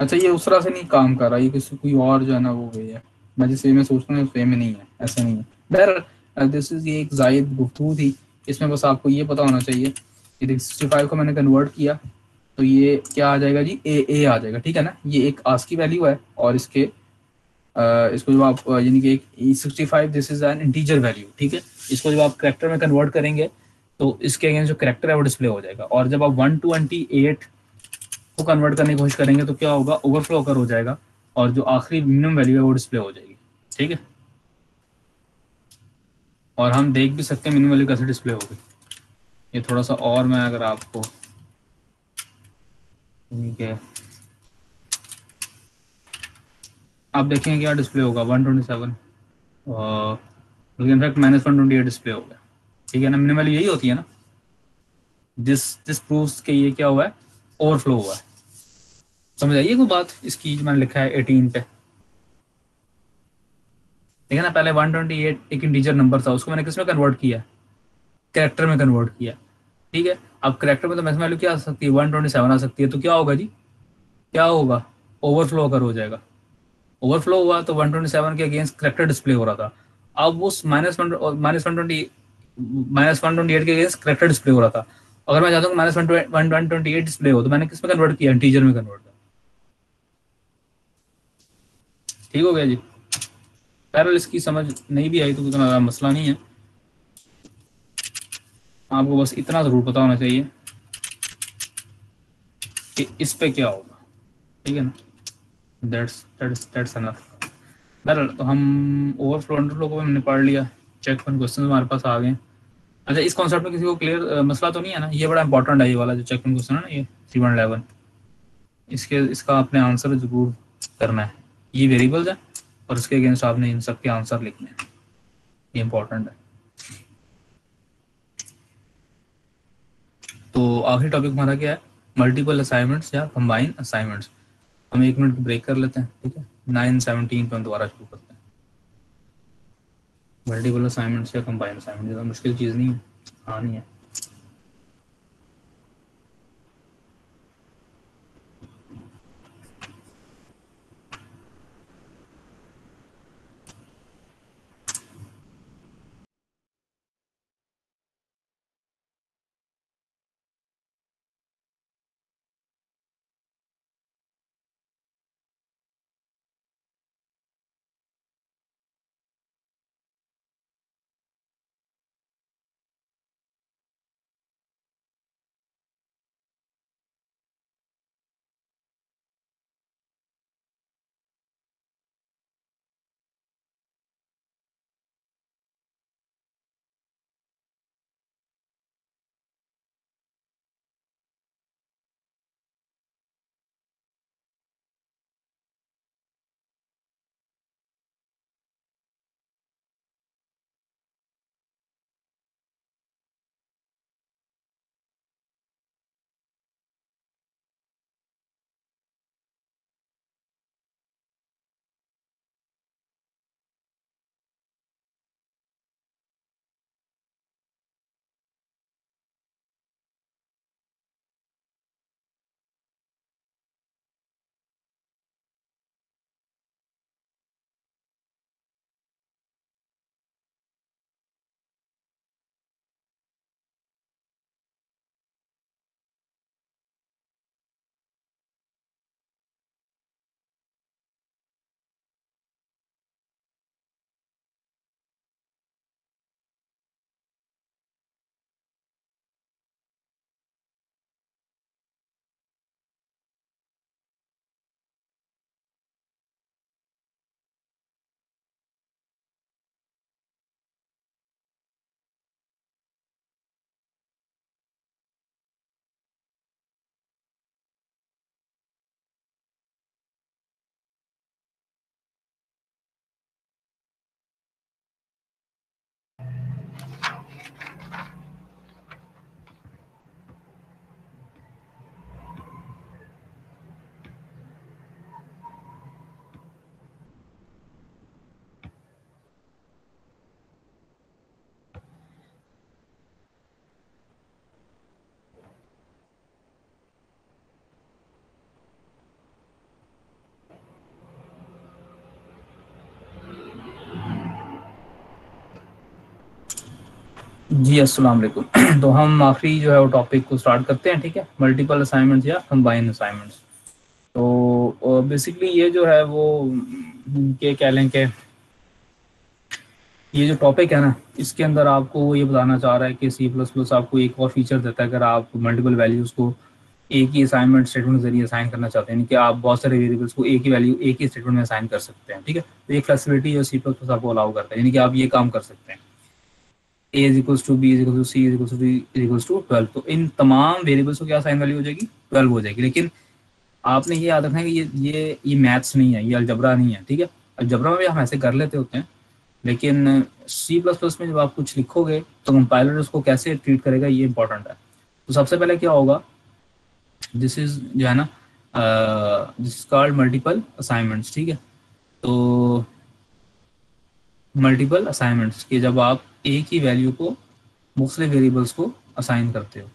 अच्छा ये उस तरह से नहीं काम कर रहा, ये किसी कोई और जो है ना वो वे है, मैं जिस वे में सोच रहा हूँ उस वे में नहीं है, ऐसा नहीं है। बहरहाल दिस इज ये एक जायद गुफ्तगू थी, इसमें बस आपको ये पता होना चाहिए कि 65 को मैंने कन्वर्ट किया तो ये क्या आ जाएगा जी, ए आ जाएगा, ठीक है ना। ये एक आस्की वैल्यू है और इसके इसको जब आप यानी कि 65 this is an integer value, ठीक है। इसको जब आप करेक्टर में कन्वर्ट करेंगे तो इसके अगेंस्ट जो करेक्टर है वो डिस्प्ले हो जाएगा, और जब आप 128 को कन्वर्ट करने की कोशिश करेंगे तो क्या होगा, ओवरफ्लो कर हो जाएगा और जो आखिरी मिनिमम वैल्यू है वो डिस्प्ले हो जाएगी, ठीक है। और हम देख भी सकते हैं मिनिमम वैल्यू कैसे डिस्प्ले होगी। ये थोड़ा सा और मैं अगर आपको ठीक है, आप देखेंगे क्या डिस्प्ले होगा 127 और इनफैक्ट -128 डिस्प्ले हो गया, ठीक है ना। मिनिमम वैल्यू यही होती है ना, दिस प्रूव्स के ये क्या हुआ है, ओवरफ्लो हुआ है। समझ आइए कोई बात इसकी, मैंने लिखा है 18 पे, ठीक है ना। पहले 128 एक इंटीजर नंबर था, उसको मैंने किस में कन्वर्ट किया, कैरेक्टर में कन्वर्ट किया, ठीक है। अब कैरेक्टर में तो मैक्सिमम वैल्यू क्या आ सकती है, 127 आ सकती है, तो क्या होगा जी, क्या होगा, ओवरफ्लो कर हो जाएगा। ओवरफ्लो हुआ तो 127 के अगेंस्ट कैरेक्टर डिस्प्ले हो रहा था, अब उस -128 के अगेंस्ट कैरेक्टर डिस्प्ले हो रहा था। अगर मैं चाहता हूँ -128 डिस्प्ले हो तो मैंने किस में कन्वर्ट किया, इंटीजर में कन्वर्ट किया, ठीक हो गया जी। पैरेलल इसकी समझ नहीं भी आई तो कोई मसला नहीं है, आपको बस इतना जरूर पता होना चाहिए कि इस पे क्या होगा, ठीक है ना। That's enough. बहरहाल तो हम ओवरफ्लो अंडरफ्लो को हमने पढ़ लिया, चेक वन क्वेश्चन हमारे पास आ गए। अच्छा इस कॉन्सेप्ट में किसी को क्लियर मसला तो नहीं है ना, ये बड़ा इंपॉर्टेंट है ये वाला जो चेक वन क्वेश्चन है ना, ये 311 इसका आपने आंसर जरूर करना है। ये वेरिएबल्स है और इसके अगेंस्ट आपने इन सब के आंसर लिखने हैं, ये इंपॉर्टेंट है। तो आखिरी टॉपिक हमारा क्या है, मल्टीपल असाइनमेंट्स या कंबाइन असाइनमेंट्स। हम 1 मिनट ब्रेक कर लेते हैं, ठीक है। 9:17 पे हम दोबारा शुरू करते हैं। मल्टीपल असाइनमेंट्स या कंबाइन असाइनमेंट ज़्यादा मुश्किल चीज़ नहीं है, हाँ नहीं है। जी अस्सलाम वालेकुम। तो हम आखिरी जो है वो टॉपिक को स्टार्ट करते हैं, ठीक है। मल्टीपल असाइनमेंट्स या कंबाइन असाइनमेंट्स। तो बेसिकली ये जो है वो के कह लें कि ये जो टॉपिक है ना, इसके अंदर आपको ये बताना चाह रहा है कि C++ आपको एक और फीचर देता है। अगर आप मल्टीपल वैल्यूज़ को एक ही असाइनमेंट स्टेटमेंट के जरिए असाइन करना चाहते हैं, यानी कि आप बहुत सारे वेरिएबल्स को एक ही वैल्यू एक ही स्टेटमेंट में असाइन कर सकते हैं, ठीक है। तो एक फ्लेक्सिबिलिटी जो C++ आपको अलाउ करता है, यानी कि आप ये काम कर सकते हैं A is equals to B is equals to C is equals to D is equals to 12। तो इन तमाम वेरिएबल्स को क्या साइन वैल्यू हो जाएगी, 12 हो जाएगी। लेकिन आपने ये याद रखना है कि ये मैथ्स नहीं है, ये अलजबरा नहीं है, ठीक है। अलजबरा में भी हम ऐसे कर लेते होते हैं, लेकिन C++ में जब आप कुछ लिखोगे तो कंपाइलर उसको कैसे ट्रीट करेगा, ये इंपॉर्टेंट है। तो सबसे पहले क्या होगा, दिस इज जो है ना, this is called multiple assignments, ठीक है। तो मल्टीपल असाइनमेंट्स के जब आप एक ही वैल्यू को मुख्तलिफ वेरिएबल्स को असाइन करते हो,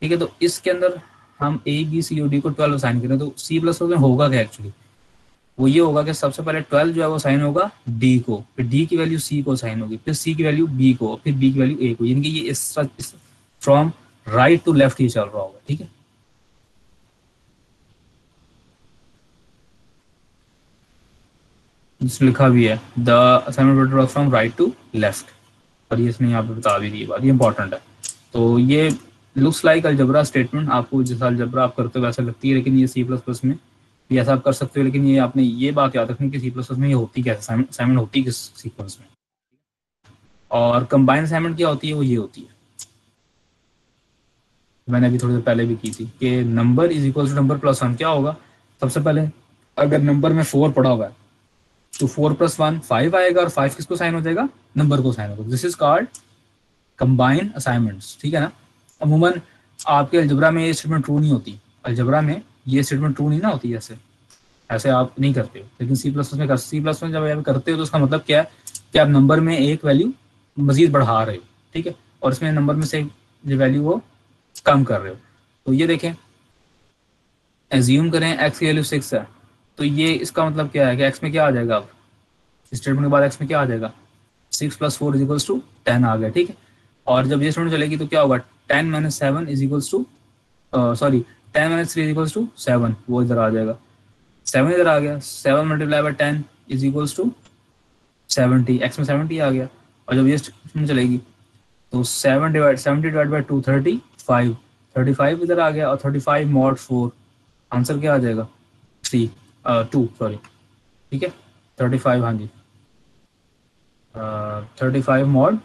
ठीक है। तो इसके अंदर हम A B C और D को 12 असाइन करें, तो C++ में होगा क्या एक्चुअली, वो ये होगा कि सबसे पहले 12 जो है वो साइन होगा D को, फिर D की वैल्यू C को साइन होगी, फिर C की वैल्यू B को, फिर B की वैल्यू A को, यानी कि ये इस फ्रॉम राइट टू लेफ्ट ही चल रहा होगा, ठीक है। जिसमें लिखा भी है the assignment work from right to left, और ये इसने यहाँ पे बता भी दी बात, ये इंपॉर्टेंट है। तो ये लुक्स लाइक अलजबरा स्टेटमेंट, आपको जैसा अलजबरा आप करते हो वैसा लगती है, लेकिन ये C++ में भी ऐसा आप कर सकते हो। लेकिन ये आपने ये बात याद रखनी कि C++ में ये होती क्या असाइनमेंट होती किस सीक्वेंस में। और कंबाइन असाइनमेंट क्या होती है, वो ये होती है, मैंने अभी थोड़ी देर पहले भी की थी, कि number is equal to number plus 1। क्या होगा, सबसे पहले अगर नंबर में 4 पड़ा हुआ है तो 4 + 1 5 आएगा, और 5 किसको साइन हो जाएगा, नंबर को साइन होगा। This is called combine assignments, ठीक है ना। अमूमन आपके अलजबरा में ये स्टेटमेंट ट्रू नहीं होती, अलजबरा में ये स्टेटमेंट ट्रू नहीं ना होती, ऐसे ऐसे आप नहीं करते हो। लेकिन सी प्लस में जब आप करते हो तो उसका मतलब क्या है कि आप नंबर में एक वैल्यू मजीद बढ़ा रहे हो, ठीक है, और इसमें नंबर में से जो वैल्यू वो कम कर रहे हो। तो ये देखें, एज्यूम करें एक्स की वैल्यू 6 है, तो ये इसका मतलब क्या है कि एक्स में क्या आ जाएगा, अब स्टेटमेंट के बाद एक्स में क्या आ जाएगा, 6 + 4 = 10 आ गया, ठीक है। और जब ये स्टेटमेंट चलेगी तो क्या होगा, 10 - 7 सॉरी 10 - 3 = 7, वो इधर आ जाएगा, 7 इधर आ गया, 7 × 10 = 70, एक्स में 70 आ गया। और जब ये स्टेटमेंट चलेगी तो 70/2 35, 35 इधर आ गया, और 35 mod 4, आंसर क्या आ जाएगा 2 सॉरी, ठीक है 35, हाँ जी 35 mod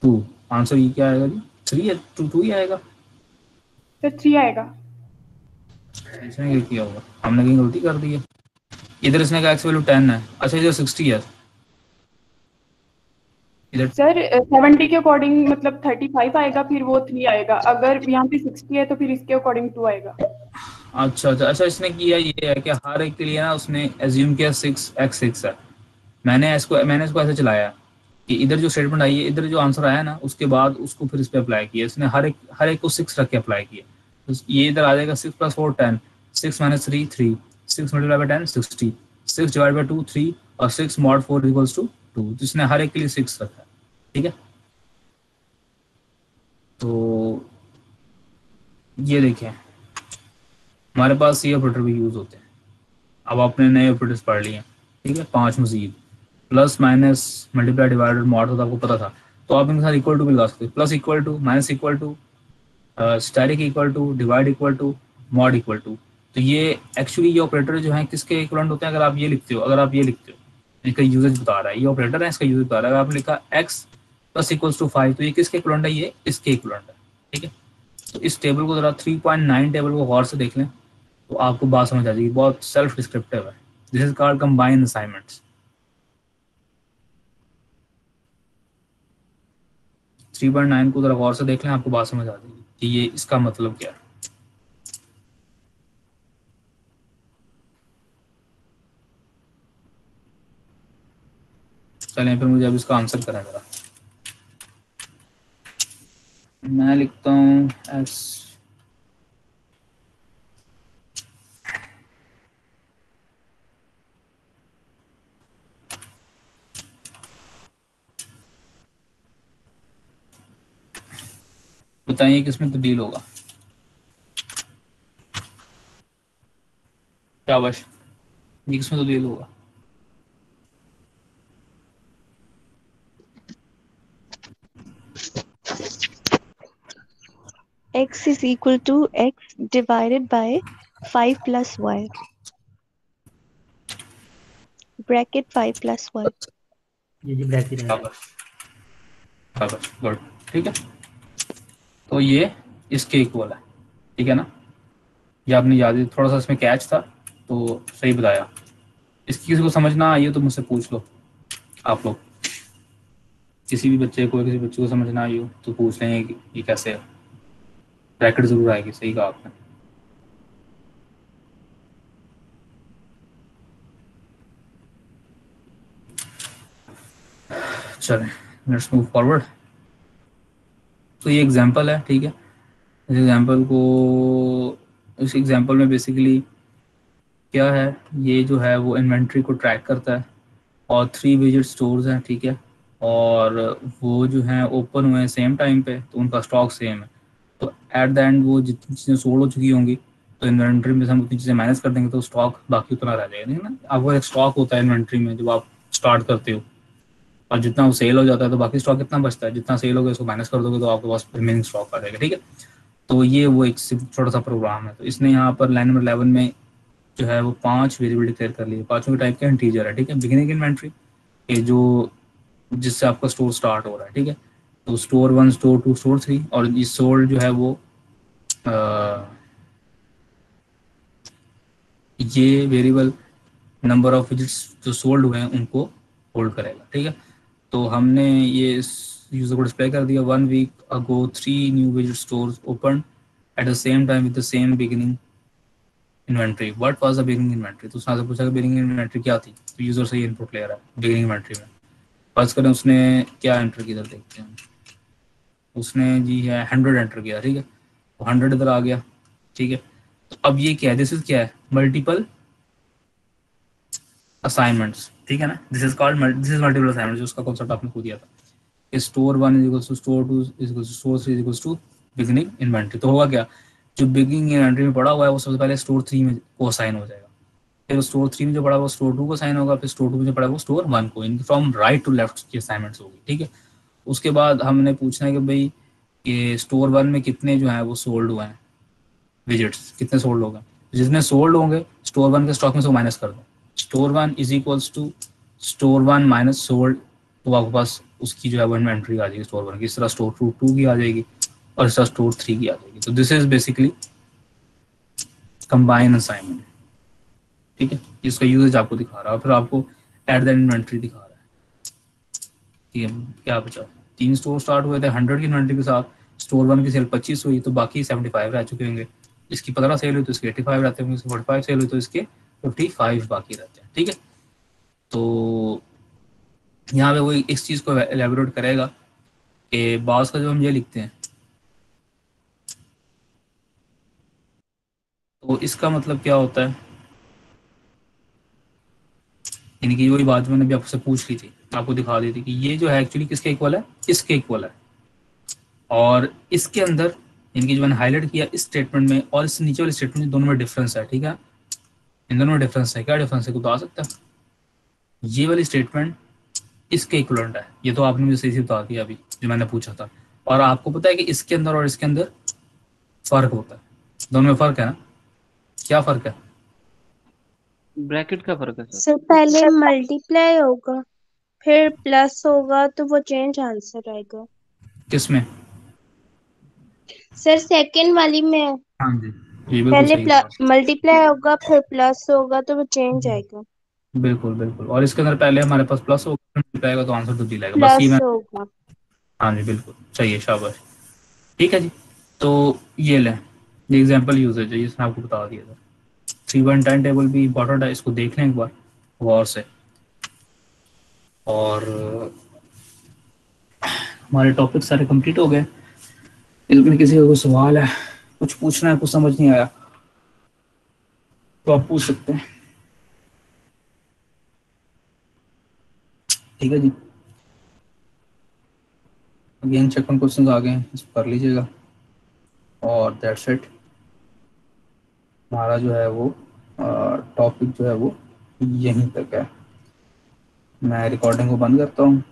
2, आंसर ये क्या आएगा जी, 3 है, 2 ही आएगा। तो 3 आएगा। इसने क्या किया होगा, हमने कहीं गलती कर दी है। इधर इसने कहा एक्स वैल्यू 10 है, अच्छा इधर 60 है, इधर सर 70 के अकॉर्डिंग मतलब 35 आएगा, फिर वो 3 आएगा। अगर यहाँ पे 60 है तो फिर इसके अकॉर्डिंग 2 आएगा। अच्छा इसने किया ये है कि हर एक के लिए ना उसने एज्यूम किया 6x6 है। मैंने इसको ऐसे चलाया कि इधर जो स्टेटमेंट आई है, इधर जो आंसर आया ना, उसके बाद उसको फिर इस पे अप्लाई किया इसने, हर एक को 6 रख के अप्लाई किया। तो ये इधर आ जाएगा 6 + 4 10, 6 - 3 3, 6 × 10 60, 6/2 3, और 6 mod 4 = 2, जिसने हर एक के लिए 6 रखा है, ठीक है। तो ये देखें, हमारे पास ये ऑपरेटर भी यूज होते हैं। अब आपने नए ऑपरेटर्स पढ़ लिए, ठीक है, 5 मजीद, plus minus multiply divided mod होता आपको पता था, तो आप इनके साथ इक्वल टू भी लगा सकते हो, plus equal to, minus equal to, static equal to, divide equal to, mod equal to. तो ये एक्चुअली ये ऑपरेटर जो है किसके इक्वलेंट होते हैं, अगर आप ये लिखते हो, इसका यूजेज बता रहा है, ये ऑपरेटर है, इसका यूजेज बता रहा है। अगर आपने लिखा x + 5, तो ये किसके इक्वलेंट है, ये इसके इक्वलेंट है, ठीक है। तो इस टेबल को जरा 3.9 टेबल को गौर से देख लें तो आपको बात समझ आ जाएगी, बहुत सेल्फ डिस्क्रिप्टिव है। This is called combined assignments. 3.9 को जरा गौर से देख लें, आपको बात समझ आ जाएगी कि ये इसका मतलब क्या है। चलें फिर मुझे अब इसका आंसर करें जरा। मैं लिखता हूँ एस बताइए किसमें तब्दील होगा, शाबाश, ये किसमें तब्दील होगा, x = x divided by 5 + y, bracket 5 + 1। Ji bracket है। शाबाश गुड, ठीक है। तो ये इसके इक्वल है, ठीक है ना, ये आपने याद, थोड़ा सा इसमें कैच था तो सही बताया। इसकी किसी को समझ ना आई हो तो मुझसे पूछ लो, आप लोग किसी भी बच्चे को, किसी बच्चे को समझ ना आई हो तो पूछ लेंगे कि ये कैसे है, ब्रैकेट जरूर आएगी, सही कहा आपने। चलें लेट्स मूव फॉरवर्ड। तो ये एग्जांपल है, ठीक है। इस एग्जांपल में बेसिकली क्या है, ये जो है वो इन्वेंट्री को ट्रैक करता है और 3 विजिट स्टोर्स हैं, ठीक है, और वो जो हैं ओपन हुए हैं सेम टाइम पे, तो उनका स्टॉक सेम है। तो एट द एंड वो जितनी चीज़ें सोल्ड हो चुकी होंगी तो इन्वेंट्री में से हम उतनी चीज़ें माइनस कर देंगे तो स्टॉक बाकी उतना रह जाएगा, ना। आपको एक स्टॉक होता है इन्वेंट्री में जब आप स्टार्ट करते हो, और जितना वो सेल हो जाता है तो बाकी स्टॉक कितना बचता है, जितना सेल होगा उसको माइनस कर दोगे तो आपके पास रिमेनिंग स्टॉक आ जाएगा, ठीक है। तो ये वो एक छोटा सा प्रोग्राम है। तो इसने यहाँ पर लाइन नंबर 11 में जो है वो 5 वेरिएबल डिक्लेयर कर लिए, पांचों के टाइप के इंटीजर है, ठीक है। बिगिनिंग इन्वेंट्री ये जो जिससे आपका स्टोर स्टार्ट हो रहा है, ठीक है। तो स्टोर 1, स्टोर 2, स्टोर 3, और ये सोल्ड जो है वो ये वेरिएबल नंबर ऑफ विजिट्स जो सोल्ड हुए हैं उनको होल्ड करेगा, ठीक है। तो हमने ये इस यूजर को डिस्प्ले कर दिया, 1 week ago 3 new visit stores open at the same time with the same beginning inventory. What was the beginning inventory? तो उसने पूछा कि बिगिनिंग इन्वेंट्री क्या थी, तो यूजर से ये इनपुट ले रहा है बिगिनिंग इन्वेंट्री में। फर्ज करें उसने क्या एंटर किया, इधर देखते हैं, उसने जी है 100 एंटर किया, ठीक है, तो 100 इधर आ गया, ठीक है। तो अब ये क्या है, दिस इज क्या है, मल्टीपल असाइनमेंट्स, ठीक है ना, this is called, this is multiple assignments, उसका कॉन्सेप्ट आपने खुद दिया था। Store 1 is equals to store 2 is equals to store 3 is equals to beginning inventory. तो होगा क्या, जो बिगिनिंग इन्वेंट्री में पड़ा हुआ है वो सबसे पहले स्टोर 3 में को असाइन हो जाएगा, फिर स्टोर 3 में जो पड़ा वो स्टोर 2 को असाइन होगा, फिर स्टोर 2 में जो पड़ा वो स्टोर 1 को। इन फ्रॉम राइट टू लेफ्ट की असाइनमेंट्स होगी, ठीक है। उसके बाद हमने पूछना है कि भाई ये स्टोर 1 में कितने जो है वो सोल्ड हुए हैं, विजिट्स कितने सोल्ड हो गए, जितने सोल्ड होंगे स्टोर 1 के स्टॉक में से माइनस कर दो। Store 1 is equals to store 1 minus sold, तो आपके पास उसकी जो है वो इन्वेंट्री आ जाएगी स्टोर 1 की। इस तरह स्टोर 2 की आ जाएगी और इस तरह स्टोर 3 की आ जाएगी। तो this is basically combine assignment, ठीक है। इसका यूजेज आपको दिखा रहा है, फिर आपको एट द इन्वेंट्री दिखा रहा है, ठीक है। क्या बचा, 3 स्टोर स्टार्ट हुए थे 100 की इन्वेंट्री के साथ, स्टोर 1 की सेल 25 हुई तो बाकी 75 रह चुके होंगे, इसकी 15 सेल हुई तो इसके 85 रहते होंगे, इसकी 45 सेल हुई तो इसके 55 बाकी रहते हैं, ठीक है। तो यहाँ पे वो इस चीज़ को एलेबोरेट करेगा कि बास का जब हम ये लिखते हैं तो इसका मतलब क्या होता है, यानी कि वही बात मैंने भी आपसे पूछ ली थी, आपको दिखा दी थी कि ये जो है एक्चुअली किसके इक्वल है, इसके इक्वल है। और इसके अंदर यानी कि जो मैंने हाईलाइट किया इस स्टेटमेंट में और इस नीचे वाले स्टेटमेंट में, दोनों में डिफरेंस है, ठीक है। इन दोनों में डिफरेंस है, क्या डिफरेंस है कुछ बता सकता है? ये वाली स्टेटमेंट इसके इक्वलेंट है, ये तो आपने मुझे सही से बता दिया अभी जो मैंने पूछा था। और आपको पता है कि इसके अंदर और इसके अंदर फर्क होता है, दोनों में फर्क है ना, क्या फर्क है? ब्रैकेट का फर्क है सर। सर पहले मल्टीप्लाई होगा फिर प्लस होगा तो वो चेंज आंसर आएगा। किसमें? सर सेकंड वाली में हाँ जी, ये बिल्कुल पहले सही बात, मल्टीप्लाई होगा फिर प्लस होगा तो वो चेंज आएगा। बिल्कुल बिल्कुल। और इसके अंदर पहले हमारे पास प्लस होगा तो आंसर तो दिलाएगा, बस ये प्लस मैं, होगा। हाँ जी बिल्कुल चाहिए, शाबाश, ठीक है जी। तो ये लें, ये एग्जांपल यूजेज है, इसने आपको बता दिया था। 3/10 टेबल भी इंपॉर्टेंट है, इसको देख लें एक बार गौर से। और हमारे टॉपिक सारे कंप्लीट हो गए। इसमें किसी का कोई सवाल है, कुछ पूछना है, कुछ समझ नहीं आया तो आप पूछ सकते हैं, ठीक है जी। अगेन चेक ऑन क्वेश्चंस आ गए हैं, इसको कर लीजिएगा और दैट्स इट। हमारा जो है वो टॉपिक जो है वो यहीं तक है। मैं रिकॉर्डिंग को बंद करता हूँ।